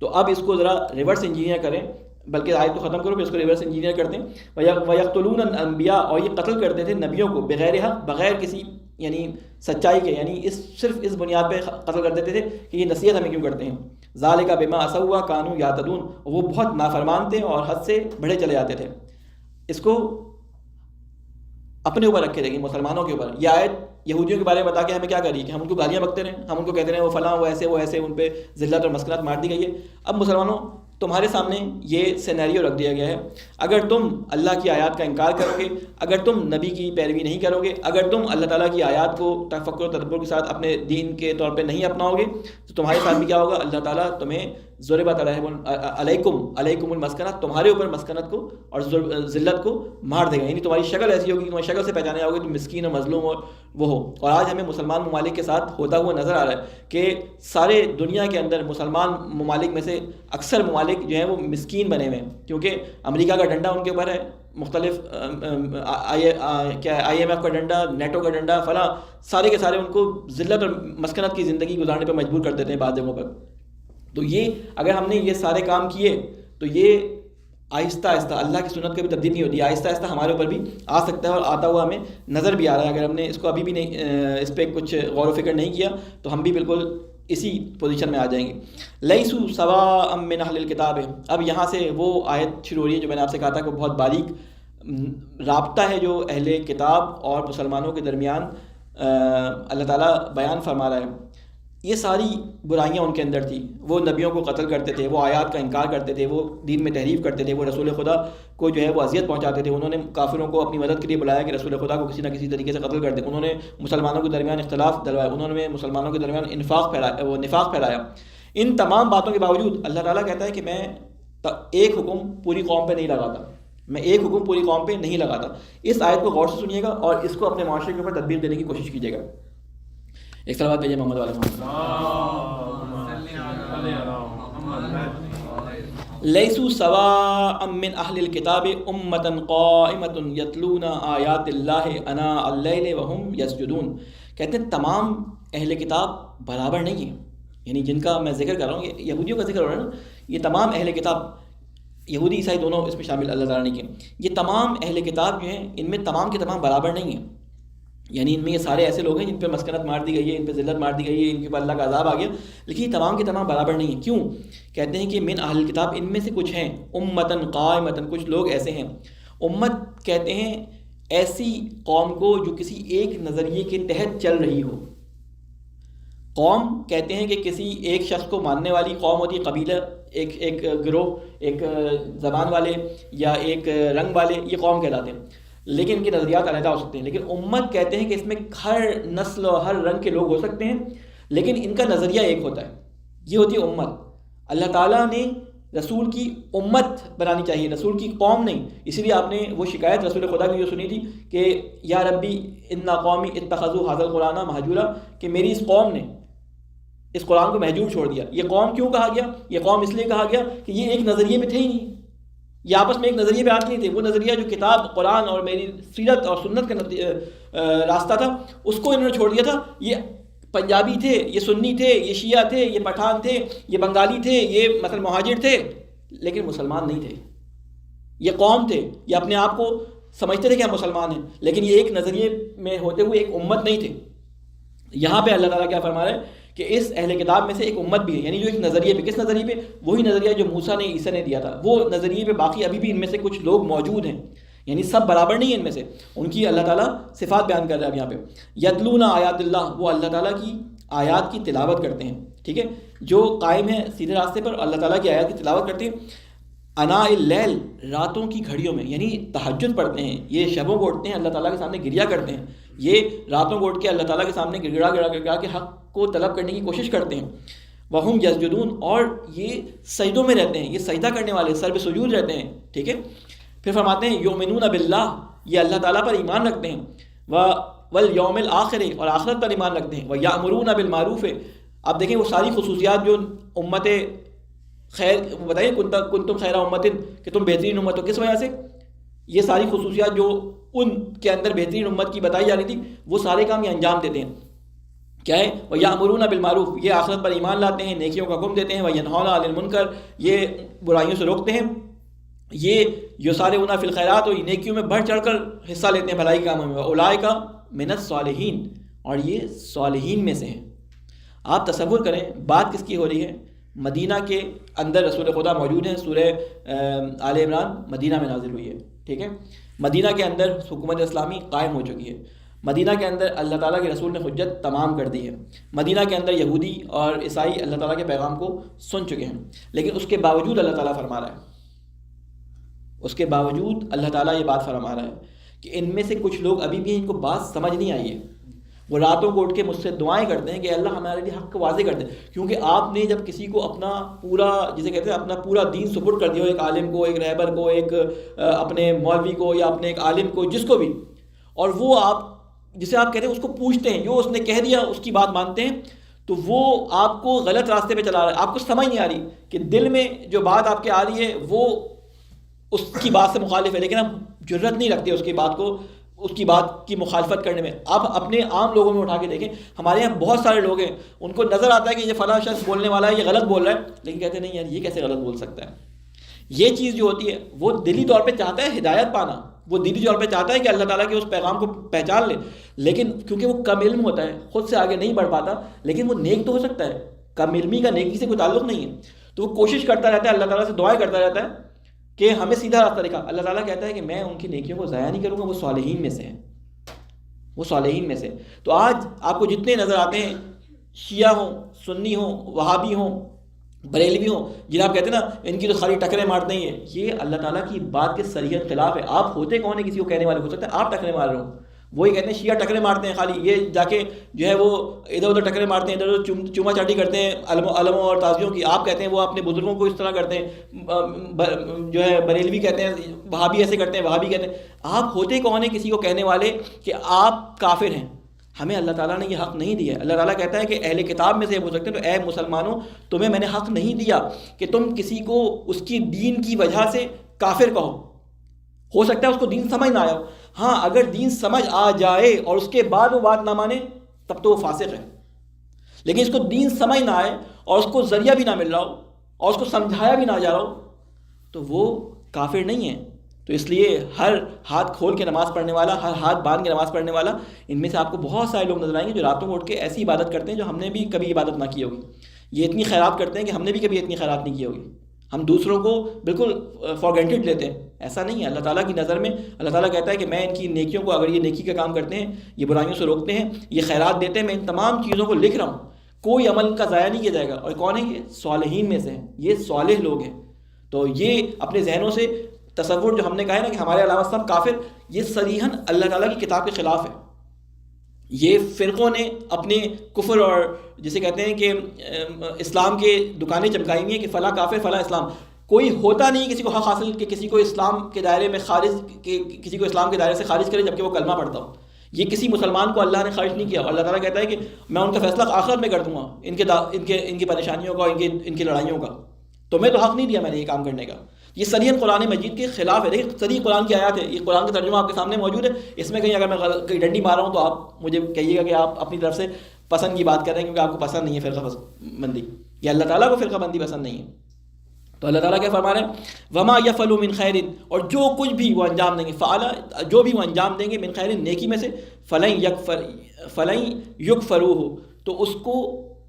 تو اب اس کو ذرا ریورس انجینئر کریں, بلکہ آیت کو ختم کرو پھر اس کو ریورس انجینئر کرتے ہیں. وَيَقْتُلُونَ الْأَنْبِيَاءَ, اور یہ قتل کرتے تھے نبیوں کو, بغیر حق, بغیر کسی یعنی سچائی کے, یعنی صرف اس بنیاد پہ قتل کر دیتے تھے کہ یہ نصیحت ہمیں کیوں کرتے ہیں. ذَلِكَ بِمَا عَصَوْا كَانُوا يَعْتَدُونَ, وہ بہت نافرمان تھے اور حد سے بڑھے چلے جاتے تھے. اس کو اپنے اوپر رکھے رہے گی, مسلمانوں کے اوپر. یہ آیت یہودیوں کے بارے میں بتا کے ہمیں کیا کری کہ ہم ان کو گالیاں بکتے رہیں, ہم ان کو کہتے رہیں وہ فلاں, وہ ایسے, ان پہ ذلت اور مسکنت مار دی گئی ہے. اب مسلمانوں تمہارے سامنے یہ سینیریو رکھ دیا گیا ہے, اگر تم اللہ کی آیات کا انکار کرو گے, اگر تم نبی کی پیروی نہیں کرو گے, اگر تم اللہ تعالیٰ کی آیات کو تفکر و تدبر کے ساتھ اپنے دین کے طور پہ نہیں اپناؤ گے, تو تمہارے ساتھ بھی کیا ہوگا, اللہ تعالیٰ تمہیں ضربت علیکم المسکنت, تمہارے اوپر مسکنت کو اور ذلت کو مار دے گا. یعنی تمہاری شکل ایسی ہوگی, تمہاری شکل سے پہچانے جاؤ گے تم مسکین اور مظلوم اور وہ ہو. اور آج ہمیں مسلمان ممالک کے ساتھ ہوتا ہوا نظر آ رہا ہے کہ سارے دنیا کے اندر مسلمان ممالک میں سے اکثر ممالک جو ہیں وہ مسکین بنے ہوئے ہیں, کیونکہ امریکہ کا ڈنڈا ان کے اوپر ہے, مختلف آئی ایم ایف کا ڈنڈا, نیٹو کا ڈنڈا, فلاں, سارے کے سارے ان کو ذلت اور مسکنت کی زندگی گزارنے پر مجبور کر دیتے ہیں بعض جگہوں پر. تو یہ اگر ہم نے یہ سارے کام کیے تو یہ آہستہ آہستہ اللہ کی سنت کبھی تبدیل نہیں ہوتی, آہستہ آہستہ ہمارے اوپر بھی آ سکتا ہے اور آتا ہوا ہمیں نظر بھی آ رہا ہے. اگر ہم نے اس کو ابھی بھی نہیں اس پہ کچھ غور و فکر نہیں کیا تو ہم بھی بالکل اسی پوزیشن میں آ جائیں گے. لیسوا سواء من اہل الکتاب, اب یہاں سے وہ آیت شروع ہو رہی ہے جو میں نے آپ سے کہا تھا کہ بہت باریک رابطہ ہے جو اہل کتاب اور مسلمانوں کے درمیان اللہ تعالیٰ بیان فرما رہا ہے. یہ ساری برائیاں ان کے اندر تھیں, وہ نبیوں کو قتل کرتے تھے, وہ آیات کا انکار کرتے تھے, وہ دین میں تحریف کرتے تھے, وہ رسول خدا کو جو ہے وہ اذیت پہنچاتے تھے. انہوں نے کافروں کو اپنی مدد کے لیے بلایا کہ رسول خدا کو کسی نہ کسی طریقے سے قتل کر دیں. انہوں نے مسلمانوں کے درمیان اختلاف ڈلوایا, انہوں نے مسلمانوں کے درمیان نفاق پھیلایا. ان تمام باتوں کے باوجود اللہ تعالیٰ کہتا ہے کہ میں ایک حکم پوری قوم پہ نہیں لگاتا, میں ایک حکم پوری قوم پہ نہیں لگاتا. اس آیت کو غور سے سنیے گا اور اس کو اپنے معاشرے کے اوپر تدبیر دینے کی کوشش کیجیے گا. ایک صلوات بھیجیے محمد علیہ لیسوا سواء من اہل الکتاب امۃ قائمۃ یتلون آیات اللہ آناء اللیل وہم یسجدون. کہتے ہیں تمام اہل کتاب برابر نہیں ہیں, یعنی جن کا میں ذکر کر رہا ہوں, یہ یہودیوں کا ذکر ہو رہا ہے نا, یہ تمام اہل کتاب, یہودی عیسائی دونوں اس میں شامل اللہ تعالیٰ نے کیے. یہ تمام اہل کتاب جو ہیں ان میں تمام کے تمام برابر نہیں ہیں, یعنی ان میں یہ سارے ایسے لوگ ہیں جن پہ مسکنت مار دی گئی ہے, ان پہ ذلت مار دی گئی ہے, ان کے اوپر اللہ کا عذاب آ گیا, لیکن یہ تمام کے تمام برابر نہیں ہیں. کیوں؟ کہتے ہیں کہ من اہل کتاب ان میں سے کچھ ہیں امتن قائمتن, کچھ لوگ ایسے ہیں. امت کہتے ہیں ایسی قوم کو جو کسی ایک نظریے کے تحت چل رہی ہو. قوم کہتے ہیں کہ کسی ایک شخص کو ماننے والی قوم ہوتی ہے, قبیلہ, ایک گروہ, ایک زبان والے یا ایک رنگ والے, یہ قوم کہلاتے ہیں. لیکن ان کے نظریات علیحدہ ہو سکتے ہیں. لیکن امت کہتے ہیں کہ اس میں ہر نسل اور ہر رنگ کے لوگ ہو سکتے ہیں, لیکن ان کا نظریہ ایک ہوتا ہے, یہ ہوتی ہے امت. اللہ تعالیٰ نے رسول کی امت بنانی چاہیے, رسول کی قوم نہیں. اسی لیے آپ نے وہ شکایت رسول خدا کی جو سنی تھی کہ یا ربی ان قومی اتخذوا ھذا القرآن مہجورا, کہ میری اس قوم نے اس قرآن کو محجور چھوڑ دیا. یہ قوم کیوں کہا گیا؟ یہ قوم اس لیے کہا گیا کہ یہ ایک نظریے پہ تھے ہی نہیں, یہ آپس میں ایک نظریے پہ آتے نہیں تھے. وہ نظریہ جو کتاب قرآن اور میری سیرت اور سنت کا راستہ تھا اس کو انہوں نے چھوڑ دیا تھا. یہ پنجابی تھے, یہ سنی تھے, یہ شیعہ تھے, یہ پٹھان تھے, یہ بنگالی تھے, یہ مثلا مہاجر تھے, لیکن مسلمان نہیں تھے. یہ قوم تھے, یہ اپنے آپ کو سمجھتے تھے کہ ہم مسلمان ہیں, لیکن یہ ایک نظریے میں ہوتے ہوئے ایک امت نہیں تھے. یہاں پہ اللہ تعالیٰ کیا فرما رہا ہے کہ اس اہل کتاب میں سے ایک امت بھی ہے, یعنی جو ایک نظریے پہ, کس نظریے پہ؟ وہی نظریہ جو موسیٰ نے عیسیٰ نے دیا تھا, وہ نظریے پہ باقی ابھی بھی ان میں سے کچھ لوگ موجود ہیں. یعنی سب برابر نہیں ہیں ان میں سے, ان کی اللہ تعالیٰ صفات بیان کر رہا ہے اب یہاں پہ. یتلون آیات اللہ, وہ اللہ تعالیٰ کی آیات کی تلاوت کرتے ہیں, ٹھیک ہے, جو قائم ہے سیدھے راستے پر, اللہ تعالیٰ کی آیات کی تلاوت کرتے ہیں. آناء اللیل, راتوں کی گھڑیوں میں, یعنی تہجد پڑھتے ہیں, یہ شبوں کو اٹھتے ہیں, اللہ تعالیٰ کے سامنے گریا کرتے ہیں, یہ راتوں کو اٹھ کے اللہ تعالیٰ کے سامنے گڑ گڑا کے حق کو طلب کرنے کی کوشش کرتے ہیں. وہم یسجدون، اور یہ سجدوں میں رہتے ہیں، یہ سجدہ کرنے والے سر پہ سجود رہتے ہیں، ٹھیک ہے. پھر فرماتے ہیں یؤمنون باللہ، یہ اللہ تعالیٰ پر ایمان رکھتے ہیں، والیوم الآخر، اور آخرت پر ایمان رکھتے ہیں، ویأمرون بالمعروف. آپ دیکھیں وہ ساری خصوصیات جو امت خیر بتائیے کنتم خیر امت، کہ تم بہترین امت ہو، کس وجہ سے؟ یہ ساری خصوصیات جو ان کے اندر بہترین امت کی بتائی جا رہی تھی وہ سارے کام یہ انجام دیتے ہیں. کیا ہے؟ وَيَأْمُرُونَ بِالْمَعْرُوفِ، یہ آخرت پر ایمان لاتے ہیں، نیکیوں کا حکم دیتے ہیں، وَيَنْهَوْنَ عَنِ الْمُنْكَرِ، یہ برائیوں سے روکتے ہیں، یہ یسارعون فی الخیرات، اور نیکیوں میں بڑھ چڑھ کر حصہ لیتے ہیں بھلائی کے کاموں میں، وَأُولَٰئِکَ مِنَ الصَّالِحِینَ، اور یہ صالحین میں سے ہیں. آپ تصور کریں بات کس کی ہو رہی ہے؟ مدینہ کے اندر رسول خدا موجود ہیں. سورہ آل عمران مدینہ میں نازل ہوئی ہے، ٹھیک ہے. مدینہ کے اندر حکومت اسلامی قائم ہو چکی ہے. مدینہ کے اندر اللہ تعالیٰ کے رسول نے حجت تمام کر دی ہے. مدینہ کے اندر یہودی اور عیسائی اللہ تعالیٰ کے پیغام کو سن چکے ہیں، لیکن اس کے باوجود اللہ تعالیٰ فرما رہا ہے، اس کے باوجود اللہ تعالیٰ یہ بات فرما رہا ہے کہ ان میں سے کچھ لوگ ابھی بھی ان کو بات سمجھ نہیں آئی ہے. وہ راتوں کو اٹھ کے مجھ سے دعائیں کرتے ہیں کہ اللہ ہمارے لیے حق کو واضح کر دیں. کیونکہ آپ نے جب کسی کو اپنا پورا، جسے کہتے ہیں اپنا پورا دین سپرد کر دیا ہو، ایک عالم کو، ایک رہبر کو، ایک اپنے مولوی کو، یا اپنے ایک عالم کو، جس کو بھی، اور وہ آپ جسے آپ کہتے ہیں اس کو پوچھتے ہیں، جو اس نے کہہ دیا اس کی بات مانتے ہیں، تو وہ آپ کو غلط راستے پہ چلا رہا ہے. آپ کو سمجھ نہیں آ رہی کہ دل میں جو بات آپ کے آ رہی ہے وہ اس کی بات سے مخالف ہے، لیکن آپ جرت نہیں رکھتے اس کی بات کو، اس کی بات کی مخالفت کرنے میں. آپ اپنے عام لوگوں میں اٹھا کے دیکھیں، ہمارے یہاں بہت سارے لوگ ہیں، ان کو نظر آتا ہے کہ یہ فلاں شخص بولنے والا ہے، یہ غلط بول رہا ہے، لیکن کہتے ہیں نہیں یار یہ کیسے غلط بول سکتا ہے. یہ چیز جو ہوتی ہے وہ دلی طور پہ چاہتا ہے ہدایت پانا، وہ دلی طور پہ چاہتا ہے کہ اللہ تعالیٰ کے اس پیغام کو پہچان لے، لیکن کیونکہ وہ کم علم ہوتا ہے خود سے آگے نہیں بڑھ پاتا. لیکن وہ نیک تو ہو سکتا ہے، کم علمی کا نیکی سے کوئی تعلق نہیں ہے. تو وہ کوشش کرتا رہتا ہے، اللہ تعالیٰ سے دعائیں کرتا رہتا ہے کہ ہمیں سیدھا راستہ دکھا. اللہ تعالیٰ کہتا ہے کہ میں ان کی نیکیوں کو ضائع نہیں کروں گا، وہ صالحین میں سے ہیں، وہ صالحین میں سے. تو آج آپ کو جتنے نظر آتے ہیں، شیعہ ہوں، سنی ہوں، وہابی ہوں، بریلوی ہوں، جنہیں آپ کہتے ہیں نا ان کی تو خالی ٹکریں مارتے ہی ہیں، یہ اللہ تعالیٰ کی بات کے صریحت خلاف ہے. آپ ہوتے کون ہیں کسی کو کہنے والے؟ ہو سکتا ہے آپ ٹکریں مار رہے ہوں. وہی کہتے ہیں شیعہ ٹکریں مارتے ہیں، خالی یہ جا کے جو ہے وہ ادھر ادھر ٹکریں مارتے ہیں، ادھر ادھر چوما چاٹی کرتے ہیں علموں اور تازیوں کی. آپ کہتے ہیں وہ اپنے بزرگوں کو اس طرح کرتے ہیں، جو ہے بریلوی کہتے ہیں وہابی ایسے کرتے ہیں، وہابی کہتے ہیں. آپ ہوتے کون ہیں کسی کو کہنے والے کہ آپ کافر ہیں؟ ہمیں اللہ تعالیٰ نے یہ حق نہیں دیا. اللہ تعالیٰ کہتا ہے کہ اہل کتاب میں سے ہو سکتے ہیں، تو اے مسلمانوں تمہیں میں نے حق نہیں دیا کہ تم کسی کو اس کی دین کی وجہ سے کافر کہو. ہو سکتا ہے اس کو دین سمجھ نہ آیا ہو، ہاں اگر دین سمجھ آ جائے اور اس کے بعد وہ بات نہ مانے تب تو وہ فاسق ہے. لیکن اس کو دین سمجھ نہ آئے اور اس کو ذریعہ بھی نہ مل رہا ہو اور اس کو سمجھایا بھی نہ جا رہا ہو تو وہ کافر نہیں ہے. تو اس لیے ہر ہاتھ کھول کے نماز پڑھنے والا، ہر ہاتھ باندھ کے نماز پڑھنے والا، ان میں سے آپ کو بہت سارے لوگ نظر آئیں گے جو راتوں کو اٹھ کے ایسی عبادت کرتے ہیں جو ہم نے بھی کبھی عبادت نہ کی ہوگی. یہ اتنی خیرات کرتے ہیں کہ ہم نے بھی کبھی اتنی خیرات نہیں کی ہوگی. ہم دوسروں کو بالکل فار گرانٹیڈ لیتے ہیں، ایسا نہیں ہے. اللہ تعالیٰ کی نظر میں اللہ تعالیٰ کہتا ہے کہ میں ان کی نیکیوں کو، اگر یہ نیکی کا کام کرتے ہیں، یہ برائیوں سے روکتے ہیں، یہ خیرات دیتے ہیں، میں ان تمام چیزوں کو لکھ رہا ہوں، کوئی عمل ان کا ضائع نہیں کیا جائے گا. اور کون ہے یہ؟ صالحین میں سے ہیں، یہ صالح لوگ ہیں. تو یہ اپنے ذہنوں سے تصور جو ہم نے کہا ہے نا کہ ہمارے علاوہ سب کافر، یہ صریحاً اللہ تعالیٰ کی کتاب کے خلاف ہے. یہ فرقوں نے اپنے کفر اور جسے کہتے ہیں کہ اسلام کے دکانیں چمکائی ہوئی ہیں کہ فلاں کافر فلاں اسلام. کوئی ہوتا نہیں کسی کو حق حاصل کہ کسی کو اسلام کے دائرے میں خارج، کسی کو اسلام کے دائرے سے خارج کرے جبکہ وہ کلمہ پڑھتا ہو. یہ کسی مسلمان کو اللہ نے خارج نہیں کیا. اور اللہ تعالیٰ کہتا ہے کہ میں ان کا فیصلہ آخرت میں کر دوں گا، ان کی پریشانیوں کا، ان کی لڑائیوں کا. تمہیں تو حق نہیں دیا میں نے یہ کام کرنے کا. یہ صریحاً قرآن مجید کے خلاف ہے. دیکھیں صریح قرآن کی آیات ہے، یہ قرآن کا ترجمہ آپ کے سامنے موجود ہے. اس میں کہیں اگر میں کہیں ڈنڈی مار رہا ہوں تو آپ مجھے کہیے گا کہ آپ اپنی طرف سے پسند کی بات کر رہے ہیں، کیونکہ آپ کو پسند نہیں ہے فرقہ بندی، یا اللہ تعالیٰ کو فرقہ بندی پسند نہیں ہے. تو اللہ تعالیٰ کیا فرما رہے ہیں؟ وما یفعلوا من خیر، اور جو کچھ بھی وہ انجام دیں گے، فعل جو بھی وہ انجام دیں گے، من خیر نیکی میں سے، فلن یکفروہ، تو اس کو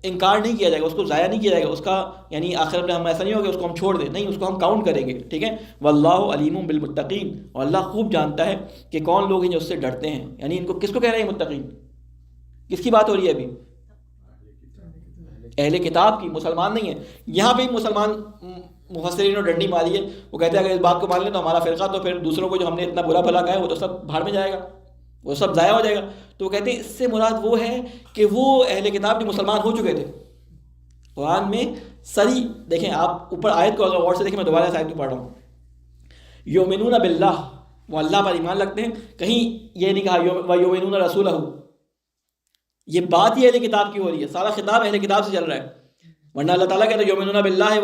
انکار نہیں کیا جائے گا، اس کو ضائع نہیں کیا جائے گا. اس کا یعنی آخرت میں ہم ایسا نہیں ہوگا اس کو ہم چھوڑ دیں، نہیں، اس کو ہم کاؤنٹ کریں گے. ٹھیک ہے. واللہ علیم بالمتقین، اور اللہ خوب جانتا ہے کہ کون لوگ ہیں جو اس سے ڈرتے ہیں. یعنی ان کو کس کو کہہ رہے ہیں متقین؟ کس کی بات ہو رہی ہے ابھی؟ اہل کتاب کی، مسلمان نہیں ہے. یہاں پہ مسلمان مفسرین اور ڈنڈی ماری ہے. وہ کہتے ہیں اگر اس بات کو مان لیں تو ہمارا فرقہ، تو پھر دوسروں کو جو ہم نے اتنا برا بھلا کہا ہے وہ تو سب بھاڑ میں جائے گا، وہ سب ضائع ہو جائے گا. تو وہ کہتے ہیں اس سے مراد وہ ہے کہ وہ اہل کتاب جو مسلمان ہو چکے تھے، قرآن میں سری دیکھیں آپ اوپر آیت کو اگر غور سے دیکھیں، میں دوبارہ اس آیت کو پڑھ رہا ہوں، یؤمنون باللہ، وہ اللہ پر ایمان رکھتے ہیں، کہیں یہ نہیں کہا ویؤمنون رسولہ، یہ بات ہی اہل کتاب کی ہو رہی ہے، سارا خطاب اہل کتاب سے چل رہا ہے، ورنہ اللہ تعالیٰ کہتا ہے یؤمنون باللہ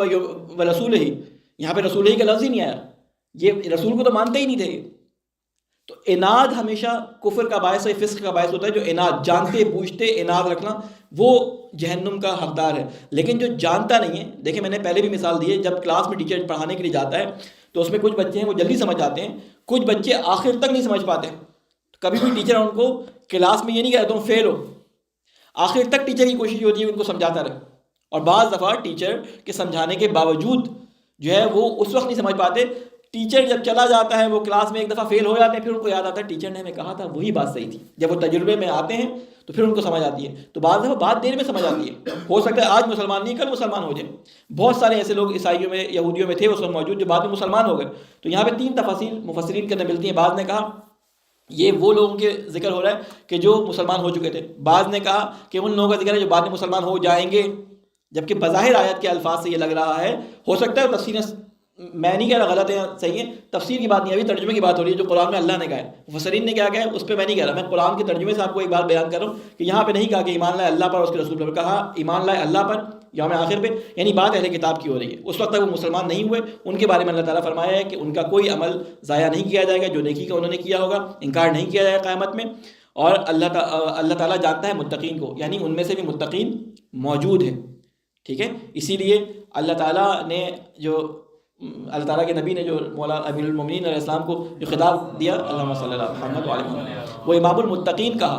ورسولہ، یہاں پہ رسول ہی کا لفظ ہی نہیں آیا، یہ رسول کو تو مانتے ہی نہیں تھے۔ تو اناد ہمیشہ کفر کا باعث ہے، فسق کا باعث ہوتا ہے۔ جو اناد جانتے بوجھتے اناد رکھنا وہ جہنم کا حقدار ہے، لیکن جو جانتا نہیں ہے، دیکھیں میں نے پہلے بھی مثال دی ہے، جب کلاس میں ٹیچر پڑھانے کے لیے جاتا ہے تو اس میں کچھ بچے ہیں وہ جلدی سمجھ جاتے ہیں، کچھ بچے آخر تک نہیں سمجھ پاتے، کبھی بھی ٹیچر ان کو کلاس میں یہ نہیں کہتا تم فیل ہو، آخر تک ٹیچر کی کوشش ہوتی ہے ان کو سمجھاتا رہے، اور بعض دفعہ ٹیچر کے سمجھانے کے باوجود جو ہے وہ اس وقت نہیں سمجھ پاتے، ٹیچر جب چلا جاتا ہے وہ کلاس میں ایک دفعہ فیل ہو جاتے ہیں، پھر ان کو یاد آتا ہے ٹیچر نے ہمیں کہا تھا وہی بات صحیح تھی، جب وہ تجربے میں آتے ہیں تو پھر ان کو سمجھ آتی ہے، تو بعض دفعہ بات دیر میں سمجھ آتی ہے، ہو سکتا ہے آج مسلمان نہیں کل مسلمان ہو جائے، بہت سارے ایسے لوگ عیسائیوں میں یہودیوں میں تھے اس وقت موجود جو بعد میں مسلمان ہو گئے۔ تو یہاں پہ 3 تفاصیل مفسرین کے اندر ملتی ہیں، بعض نے کہا یہ وہ لوگوں کے ذکر ہو رہا ہے کہ جو مسلمان ہو چکے تھے، بعض نے کہا کہ ان لوگوں کا ذکر ہے جو بعد میں مسلمان ہو جائیں گے، جبکہ بظاہر آیت کے الفاظ سے یہ لگ رہا ہے، ہو سکتا ہے تفسیر میں نہیں کہہ رہا غلط ہے صحیح ہے، تفسیر کی بات نہیں، ابھی ترجمے کی بات ہو رہی ہے جو قرآن میں اللہ نے کہا ہے، مفسرین نے کیا کہا ہے اس پہ میں نہیں کہہ رہا، میں قرآن کے ترجمے سے آپ کو ایک بات بیان کر رہا ہوں کہ یہاں پہ نہیں کہا کہ ایمان لائے اللہ پر اور اس کے رسول پر، کہا ایمان لائے اللہ پر یوم آخر پہ، یعنی بات اہل کتاب کی ہو رہی ہے، اس وقت تک وہ مسلمان نہیں ہوئے، ان کے بارے میں اللہ تعالیٰ فرمایا ہے کہ ان کا کوئی عمل ضائع نہیں کیا جائے گا، جو نیکی کا انہوں نے کیا ہوگا انکار نہیں کیا جائے گا قیامت میں، اور اللہ تعالیٰ جانتا ہے متقین کو، یعنی ان میں سے بھی متقین موجود ہیں، ٹھیک ہے۔ اسی لیے اللہ تعالیٰ نے اللہ تعالیٰ کے نبی نے جو مولا امیر المومنین علیہ السلام کو جو خطاب دیا، اللہم صلی اللہ محمد وعلی محمد، وہ امام المتقین کہا،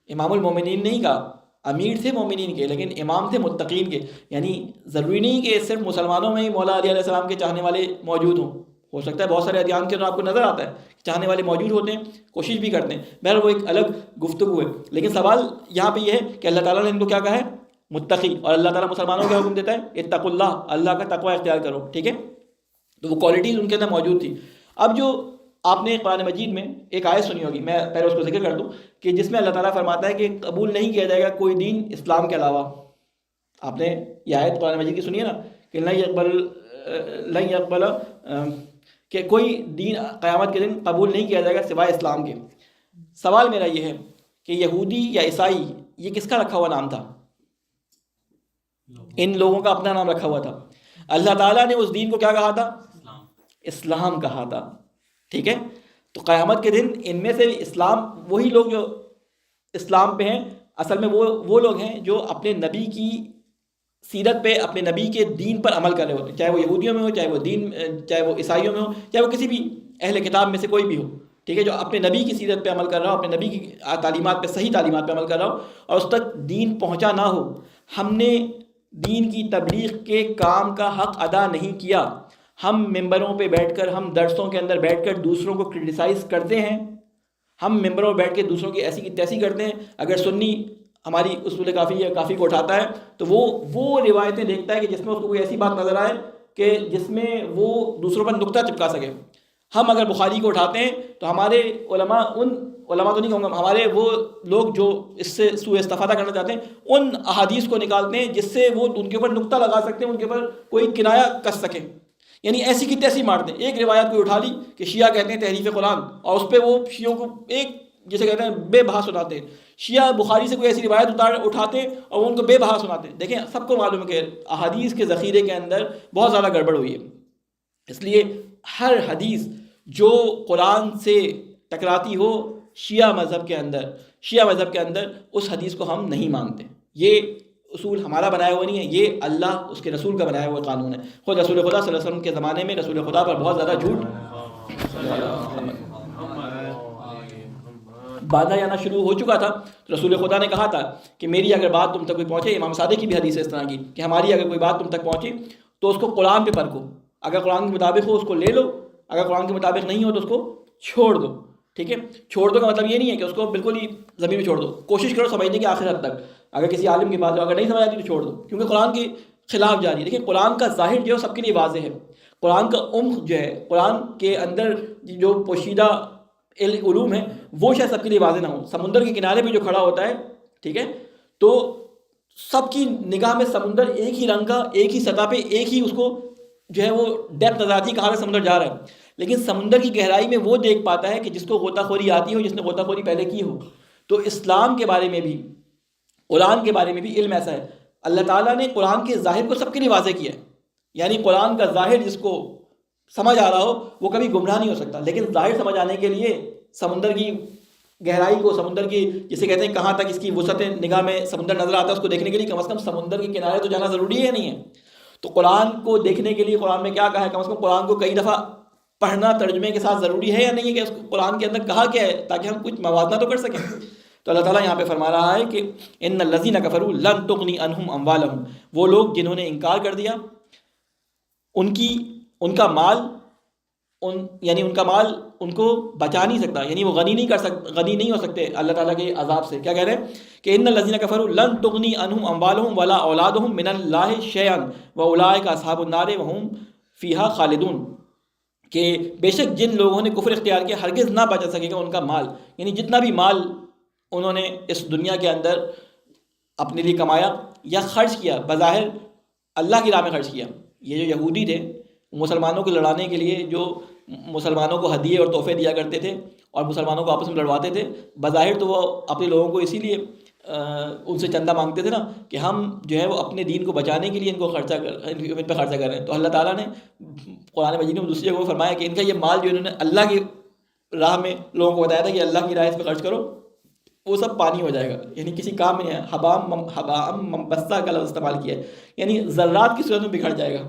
امام المومنین نہیں کہا، امیر تھے مومنین کے لیکن امام تھے متقین کے، یعنی ضروری نہیں کہ صرف مسلمانوں میں ہی مولا علی علیہ السلام کے چاہنے والے موجود ہوں، ہو سکتا ہے بہت سارے ادیان کے اندر آپ کو نظر آتا ہے چاہنے والے موجود ہوتے ہیں، کوشش بھی کرتے ہیں، بہرحال وہ ایک الگ گفتگو ہے، لیکن سوال یہاں پہ یہ ہے کہ اللہ تعالیٰ نے ان کو کیا کہا ہے متقی، اور اللہ تعالیٰ مسلمانوں کا حکم دیتا ہے اتقوا اللہ، اللہ کا تقوی اختیار کرو، ٹھیک ہے، تو وہ کوالٹیز ان کے اندر موجود تھی۔ اب جو آپ نے قرآن مجید میں ایک آیت سنی ہوگی، میں پہلے اس کو ذکر کر دوں، کہ جس میں اللہ تعالیٰ فرماتا ہے کہ قبول نہیں کیا جائے گا کوئی دین اسلام کے علاوہ، آپ نے یہ آیت قرآن مجید کی سنی ہے نا کہ لن یقبل کہ کوئی دین قیامت کے دن قبول نہیں کیا جائے گا سوائے اسلام کے۔ سوال میرا یہ ہے کہ یہودی یا عیسائی یہ کس کا رکھا ہوا نام تھا؟ ان لوگوں کا اپنا نام رکھا ہوا تھا، اللہ تعالیٰ نے اس دین کو کیا کہا تھا؟ اسلام کہا تھا، ٹھیک ہے۔ تو قیامت کے دن ان میں سے اسلام وہی لوگ جو اسلام پہ ہیں، اصل میں وہ لوگ ہیں جو اپنے نبی کی سیرت پہ، اپنے نبی کے دین پر عمل کر رہے ہوتے ہیں، چاہے وہ یہودیوں میں ہو، چاہے وہ عیسائیوں میں ہو، چاہے وہ کسی بھی اہل کتاب میں سے کوئی بھی ہو، ٹھیک ہے، جو اپنے نبی کی سیرت پہ عمل کر رہا ہو، اپنے نبی کی تعلیمات پہ، صحیح تعلیمات پہ عمل کر رہا ہو، اور اس تک دین پہنچا نہ ہو۔ ہم نے دین کی تبلیغ کے کام کا حق ادا نہیں کیا، ہم ممبروں پہ بیٹھ کر، ہم درسوں کے اندر بیٹھ کر دوسروں کو کرٹیسائز کرتے ہیں، ہم ممبروں پہ بیٹھ کے دوسروں کی ایسی کی تیسی کرتے ہیں، اگر سنی ہماری اصول کافی یا کافی کو اٹھاتا ہے تو وہ روایتیں دیکھتا ہے کہ جس میں اس کو کوئی ایسی بات نظر آئے کہ جس میں وہ دوسروں پر نقطہ چپکا سکے۔ ہم اگر بخاری کو اٹھاتے ہیں تو ہمارے علماء، ان علماء تو نہیں کہوں گا، ہمارے وہ لوگ جو اس سے سوء استفادہ کرنا چاہتے ہیں ان احادیث کو نکالتے ہیں جس سے وہ ان کے اوپر نقطہ لگا سکتے ہیں، ان کے اوپر کوئی کنایہ کس سکیں، یعنی ایسی کی تیسی مارتے ہیں۔ ایک روایت کو اٹھا لی کہ شیعہ کہتے ہیں تحریف قرآن، اور اس پہ وہ شیعوں کو ایک جسے کہتے ہیں بے بہا سناتے ہیں، شیعہ بخاری سے کوئی ایسی روایت اٹھاتے ہیں اور وہ ان کو بے بہا سناتے ہیں۔ دیکھیں سب کو معلوم ہے کہ احادیث کے ذخیرے کے اندر بہت زیادہ گڑبڑ ہوئی ہے، اس لیے ہر حدیث جو قرآن سے ٹکراتی ہو شیعہ مذہب کے اندر اس حدیث کو ہم نہیں مانتے۔ یہ اصول ہمارا بنایا ہوا نہیں ہے، یہ اللہ اس کے رسول کا بنایا ہوا قانون ہے۔ خود رسول خدا صلی اللہ علیہ وسلم کے زمانے میں رسول خدا پر بہت زیادہ جھوٹ باندھا جانا شروع ہو چکا تھا، تو رسول خدا نے کہا تھا کہ میری اگر بات تم تک کوئی پہنچے، امام صادق کی بھی حدیث ہے اس طرح کی کہ ہماری اگر کوئی بات تم تک پہنچے تو اس کو قرآن پہ پرکھو، اگر قرآن کے مطابق ہو اس کو لے لو، اگر قرآن کے مطابق نہیں ہو تو اس کو چھوڑ دو، ٹھیک ہے۔ چھوڑ دو کا مطلب یہ نہیں ہے کہ اس کو بالکل ہی زمین میں چھوڑ دو، کوشش کرو سمجھنے کی آخر حد تک، اگر کسی عالم کی بات ہو اگر نہیں سمجھ آتی تو چھوڑ دو، کیونکہ قرآن کے خلاف جا رہی ہے۔ دیکھیں قرآن کا ظاہر جو ہے سب کے لیے واضح ہے، قرآن کا عمق جو ہے، قرآن کے اندر جو پوشیدہ علوم ہے وہ شاید سب کے لیے واضح نہ ہو۔ سمندر کے کنارے پہ جو کھڑا ہوتا ہے، ٹھیک ہے، تو سب کی نگاہ میں سمندر ایک ہی رنگ کا، ایک ہی سطح پہ، ایک ہی اس کو جو ہے وہ ڈیپتھ نظر آتی ہے کہاں پہ سمندر جا رہا ہے، لیکن سمندر کی گہرائی میں وہ دیکھ پاتا ہے کہ جس کو غوطہ خوری آتی ہو، جس نے غوطہ خوری پہلے کی ہو۔ تو اسلام کے بارے میں بھی، قرآن کے بارے میں بھی علم ایسا ہے۔ اللہ تعالیٰ نے قرآن کے ظاہر کو سب کے لیے واضح کیا ہے، یعنی قرآن کا ظاہر جس کو سمجھ آ رہا ہو وہ کبھی گمراہ نہیں ہو سکتا، لیکن ظاہر سمجھ آنے کے لیے سمندر کی گہرائی کو، سمندر کی جسے کہتے ہیں کہاں تک اس کی وسعت نگاہ میں سمندر نظر آتا ہے، اس کو دیکھنے کے لیے کم از کم سمندر کے کنارے تو جانا ضروری ہے یا نہیں ہے؟ تو قرآن کو دیکھنے کے لیے قرآن میں کیا کہا ہے؟ کم از کم قرآن کو کئی دفعہ پڑھنا ترجمے کے ساتھ ضروری ہے یا نہیں ہے کہ اس کو قرآن کے اندر کہا کیا ہے، تاکہ ہم کچھ موازنہ تو کر سکیں۔ تو اللہ تعالیٰ یہاں پہ فرما رہا ہے کہ ان الذین کفروا لن تغنی عنہم اموالہم، وہ لوگ جنہوں نے انکار کر دیا، ان کا مال یعنی ان کا مال ان کو بچا نہیں سکتا، یعنی وہ غنی نہیں ہو سکتے اللہ تعالیٰ کے عذاب سے۔ کیا کہہ رہے ہیں کہ ان الذین کفروا لن تغنی عنہم اموالہم ولا اولادہم من اللہ شیئا واولئک اصحاب النار وہم فیہا خالدون، کہ بے شک جن لوگوں نے کفر اختیار کیا ہرگز نہ بچا سکے گا ان کا مال، یعنی جتنا بھی مال انہوں نے اس دنیا کے اندر اپنے لیے کمایا یا خرچ کیا، بظاہر اللہ کی راہ میں خرچ کیا۔ یہ جو یہودی تھے مسلمانوں کو لڑانے کے لیے جو مسلمانوں کو ہدیے اور تحفے دیا کرتے تھے اور مسلمانوں کو آپس میں لڑواتے تھے، بظاہر تو وہ اپنے لوگوں کو اسی لیے ان سے چندہ مانگتے تھے نا کہ ہم جو ہے وہ اپنے دین کو بچانے کے لیے ان پہ خرچہ کر رہے ہیں۔ تو اللہ تعالیٰ نے قرآن مجید میں دوسری جگہ کو فرمایا کہ ان کا یہ مال جو انہوں نے اللہ کی راہ میں لوگوں کو بتایا تھا کہ اللہ کی راہ اس پہ خرچ کرو، وہ سب پانی ہو جائے گا، یعنی کسی کام میں نہیں ہے۔ حبام منبثہ کا لفظ استعمال کیا ہے، یعنی ذرات کی صورت میں بکھر جائے گا،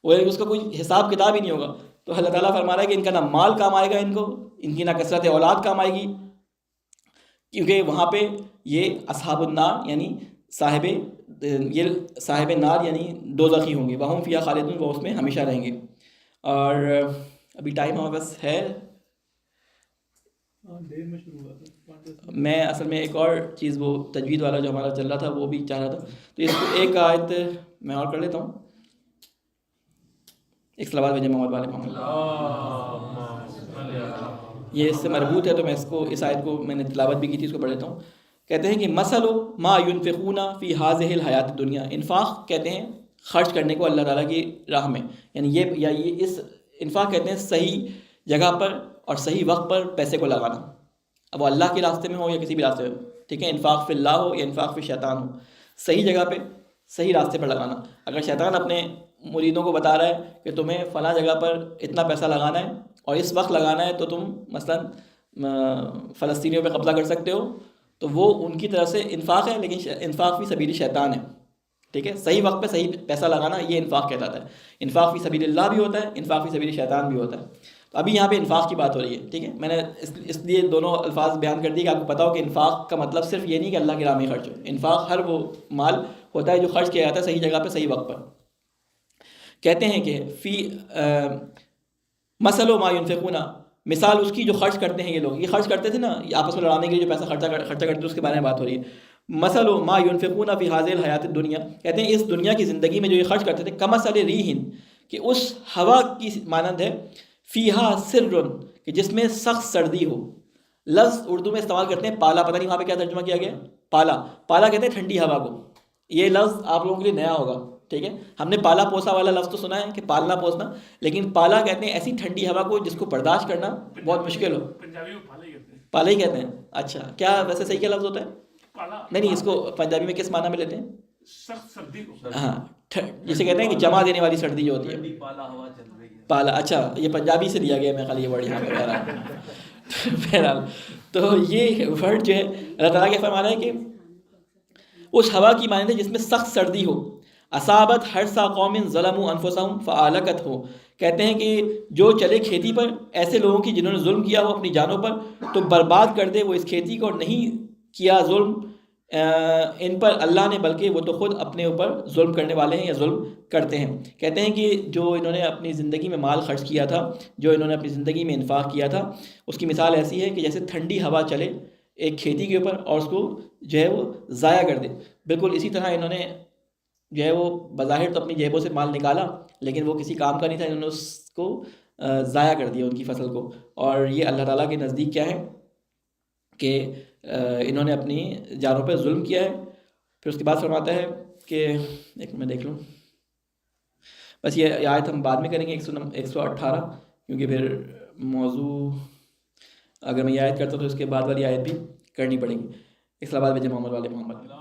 وہ اس کا کوئی حساب کتاب ہی نہیں ہوگا۔ تو اللہ تعالیٰ فرما رہا ہے کہ ان کا نہ مال کام آئے گا، ان کی نہ کثرت اولاد کام آئے گی، کیونکہ وہاں پہ یہ اصحاب النار یعنی صاحب نار یعنی دوزخی ہوں گے، وہم فیہا خالدون، وہ اس میں ہمیشہ رہیں گے۔ اور ابھی ٹائم ہمارے پاس ہے، میں اصل میں ایک اور چیز وہ تجوید والا جو ہمارا چل رہا تھا وہ بھی چاہ رہا تھا، تو اس کو ایک آیت میں اور کر لیتا ہوں۔ ایک صلوات بھیجیں محمد والے محمد، یہ اس سے مربوط ہے تو میں اس آیت کو میں نے تلاوت بھی کی تھی، اس کو پڑھ لیتا ہوں۔ کہتے ہیں کہ مثل ما ينفقون فی هذه الحیات الدنیا، انفاق کہتے ہیں خرچ کرنے کو اللہ تعالیٰ کی راہ میں، یعنی یہ اس انفاق کہتے ہیں صحیح جگہ پر اور صحیح وقت پر پیسے کو لگانا، اب وہ اللہ کے راستے میں ہو یا کسی بھی راستے میں، ٹھیک ہے، انفاق فی اللہ ہو یا انفاق فی شیطان ہو، صحیح جگہ پہ صحیح راستے پر لگانا۔ اگر شیطان اپنے مریدوں کو بتا رہا ہے کہ تمہیں فلاں جگہ پر اتنا پیسہ لگانا ہے اور اس وقت لگانا ہے تو تم مثلا فلسطینیوں پہ قبضہ کر سکتے ہو، تو وہ ان کی طرف سے انفاق ہے، لیکن انفاق فی سبیل شیطان ہے، ٹھیک ہے، صحیح وقت پہ صحیح پیسہ لگانا یہ انفاق کہلاتا ہے۔ انفاق فی سبیل اللہ بھی ہوتا ہے، انفاق فی سبیل شیطان بھی ہوتا ہے۔ تو ابھی یہاں پہ انفاق کی بات ہو رہی ہے، ٹھیک ہے، میں نے اس لیے دونوں الفاظ بیان کر دیے کہ آپ کو پتا ہو کہ انفاق کا مطلب صرف یہ نہیں کہ اللہ کی راہ میں خرچ ہو، انفاق ہر وہ مال ہوتا ہے جو خرچ کیا جاتا ہے صحیح جگہ پہ صحیح وقت پر۔ کہتے ہیں کہ مثل ما ينفقون، مثال اس کی جو خرچ کرتے ہیں یہ لوگ، یہ خرچ کرتے تھے نا آپس میں لڑانے کے لیے جو پیسہ خرچہ کرتے تھے، اس کے بارے میں بات ہو رہی ہے۔ مثل ما ينفقون فی هذه الحیات الدنیا، کہتے ہیں اس دنیا کی زندگی میں جو یہ خرچ کرتے تھے، کمثل ریح، کہ اس ہوا کی مانند ہے، فیہا سر، کہ جس میں سخت سردی ہو۔ لفظ اردو میں استعمال کرتے ہیں پالا، پتہ نہیں وہاں پہ کیا ترجمہ کیا گیا، پالا کہتے ہیں ٹھنڈی ہوا کو۔ یہ لفظ آپ لوگوں کے لیے نیا ہوگا، ٹھیک ہے، ہم نے پالا پوسا والا لفظ تو سنا ہے کہ پالنا پوسنا، لیکن پالا کہتے ہیں ایسی ٹھنڈی ہوا کو جس کو برداشت کرنا بہت مشکل ہو۔ پنجابی میں پالا ہی کہتے ہیں، پالا ہی کہتے ہیں، اچھا، کیا ویسے صحیح کیا لفظ ہوتا ہے؟ نہیں، اس کو پنجابی میں کس معنی میں لیتے ہیں؟ سخت سردی کو، ہاں، جسے کہتے ہیں کہ جمع دینے والی سردی جو ہوتی ہے، پالا۔ اچھا، یہ پنجابی سے دیا گیا میں خالی یہ ورڈ یہاں پہ بہرحال، تو یہ ورڈ جو ہے اللہ تعالیٰ کے فرمانا ہے کہ اس ہوا کی مانند ہے جس میں سخت سردی ہو۔ اصابت حرث قوم ظلموا انفسهم فاہلکت ہو، کہتے ہیں کہ جو چلے کھیتی پر ایسے لوگوں کی جنہوں نے ظلم کیا ہو اپنی جانوں پر، تو برباد کر دے وہ اس کھیتی کو، نہیں کیا ظلم ان پر اللہ نے، بلکہ وہ تو خود اپنے اوپر ظلم کرنے والے ہیں یا ظلم کرتے ہیں۔ کہتے ہیں کہ جو انہوں نے اپنی زندگی میں مال خرچ کیا تھا، جو انہوں نے اپنی زندگی میں انفاق کیا تھا، اس کی مثال ایسی ہے کہ جیسے ٹھنڈی ہوا چلے ایک کھیتی کے اوپر اور اس کو جو ہے وہ ضائع کر دے، بالکل اسی طرح انہوں نے جو ہے وہ بظاہر تو اپنی جیبوں سے مال نکالا، لیکن وہ کسی کام کا نہیں تھا، انہوں نے اس کو ضائع کر دیا، ان کی فصل کو۔ اور یہ اللہ تعالیٰ کے نزدیک کیا ہے کہ انہوں نے اپنی جانوں پہ ظلم کیا ہے۔ پھر اس کے بعد فرماتا ہے کہ ایک میں دیکھ لوں، بس یہ آیت ہم بعد میں کریں گے 118، کیونکہ پھر موضوع اگر میں یہ آیت کرتا ہوں تو اس کے بعد والی آیت بھی کرنی پڑے گی۔ اس کے بعد محمد والے محمد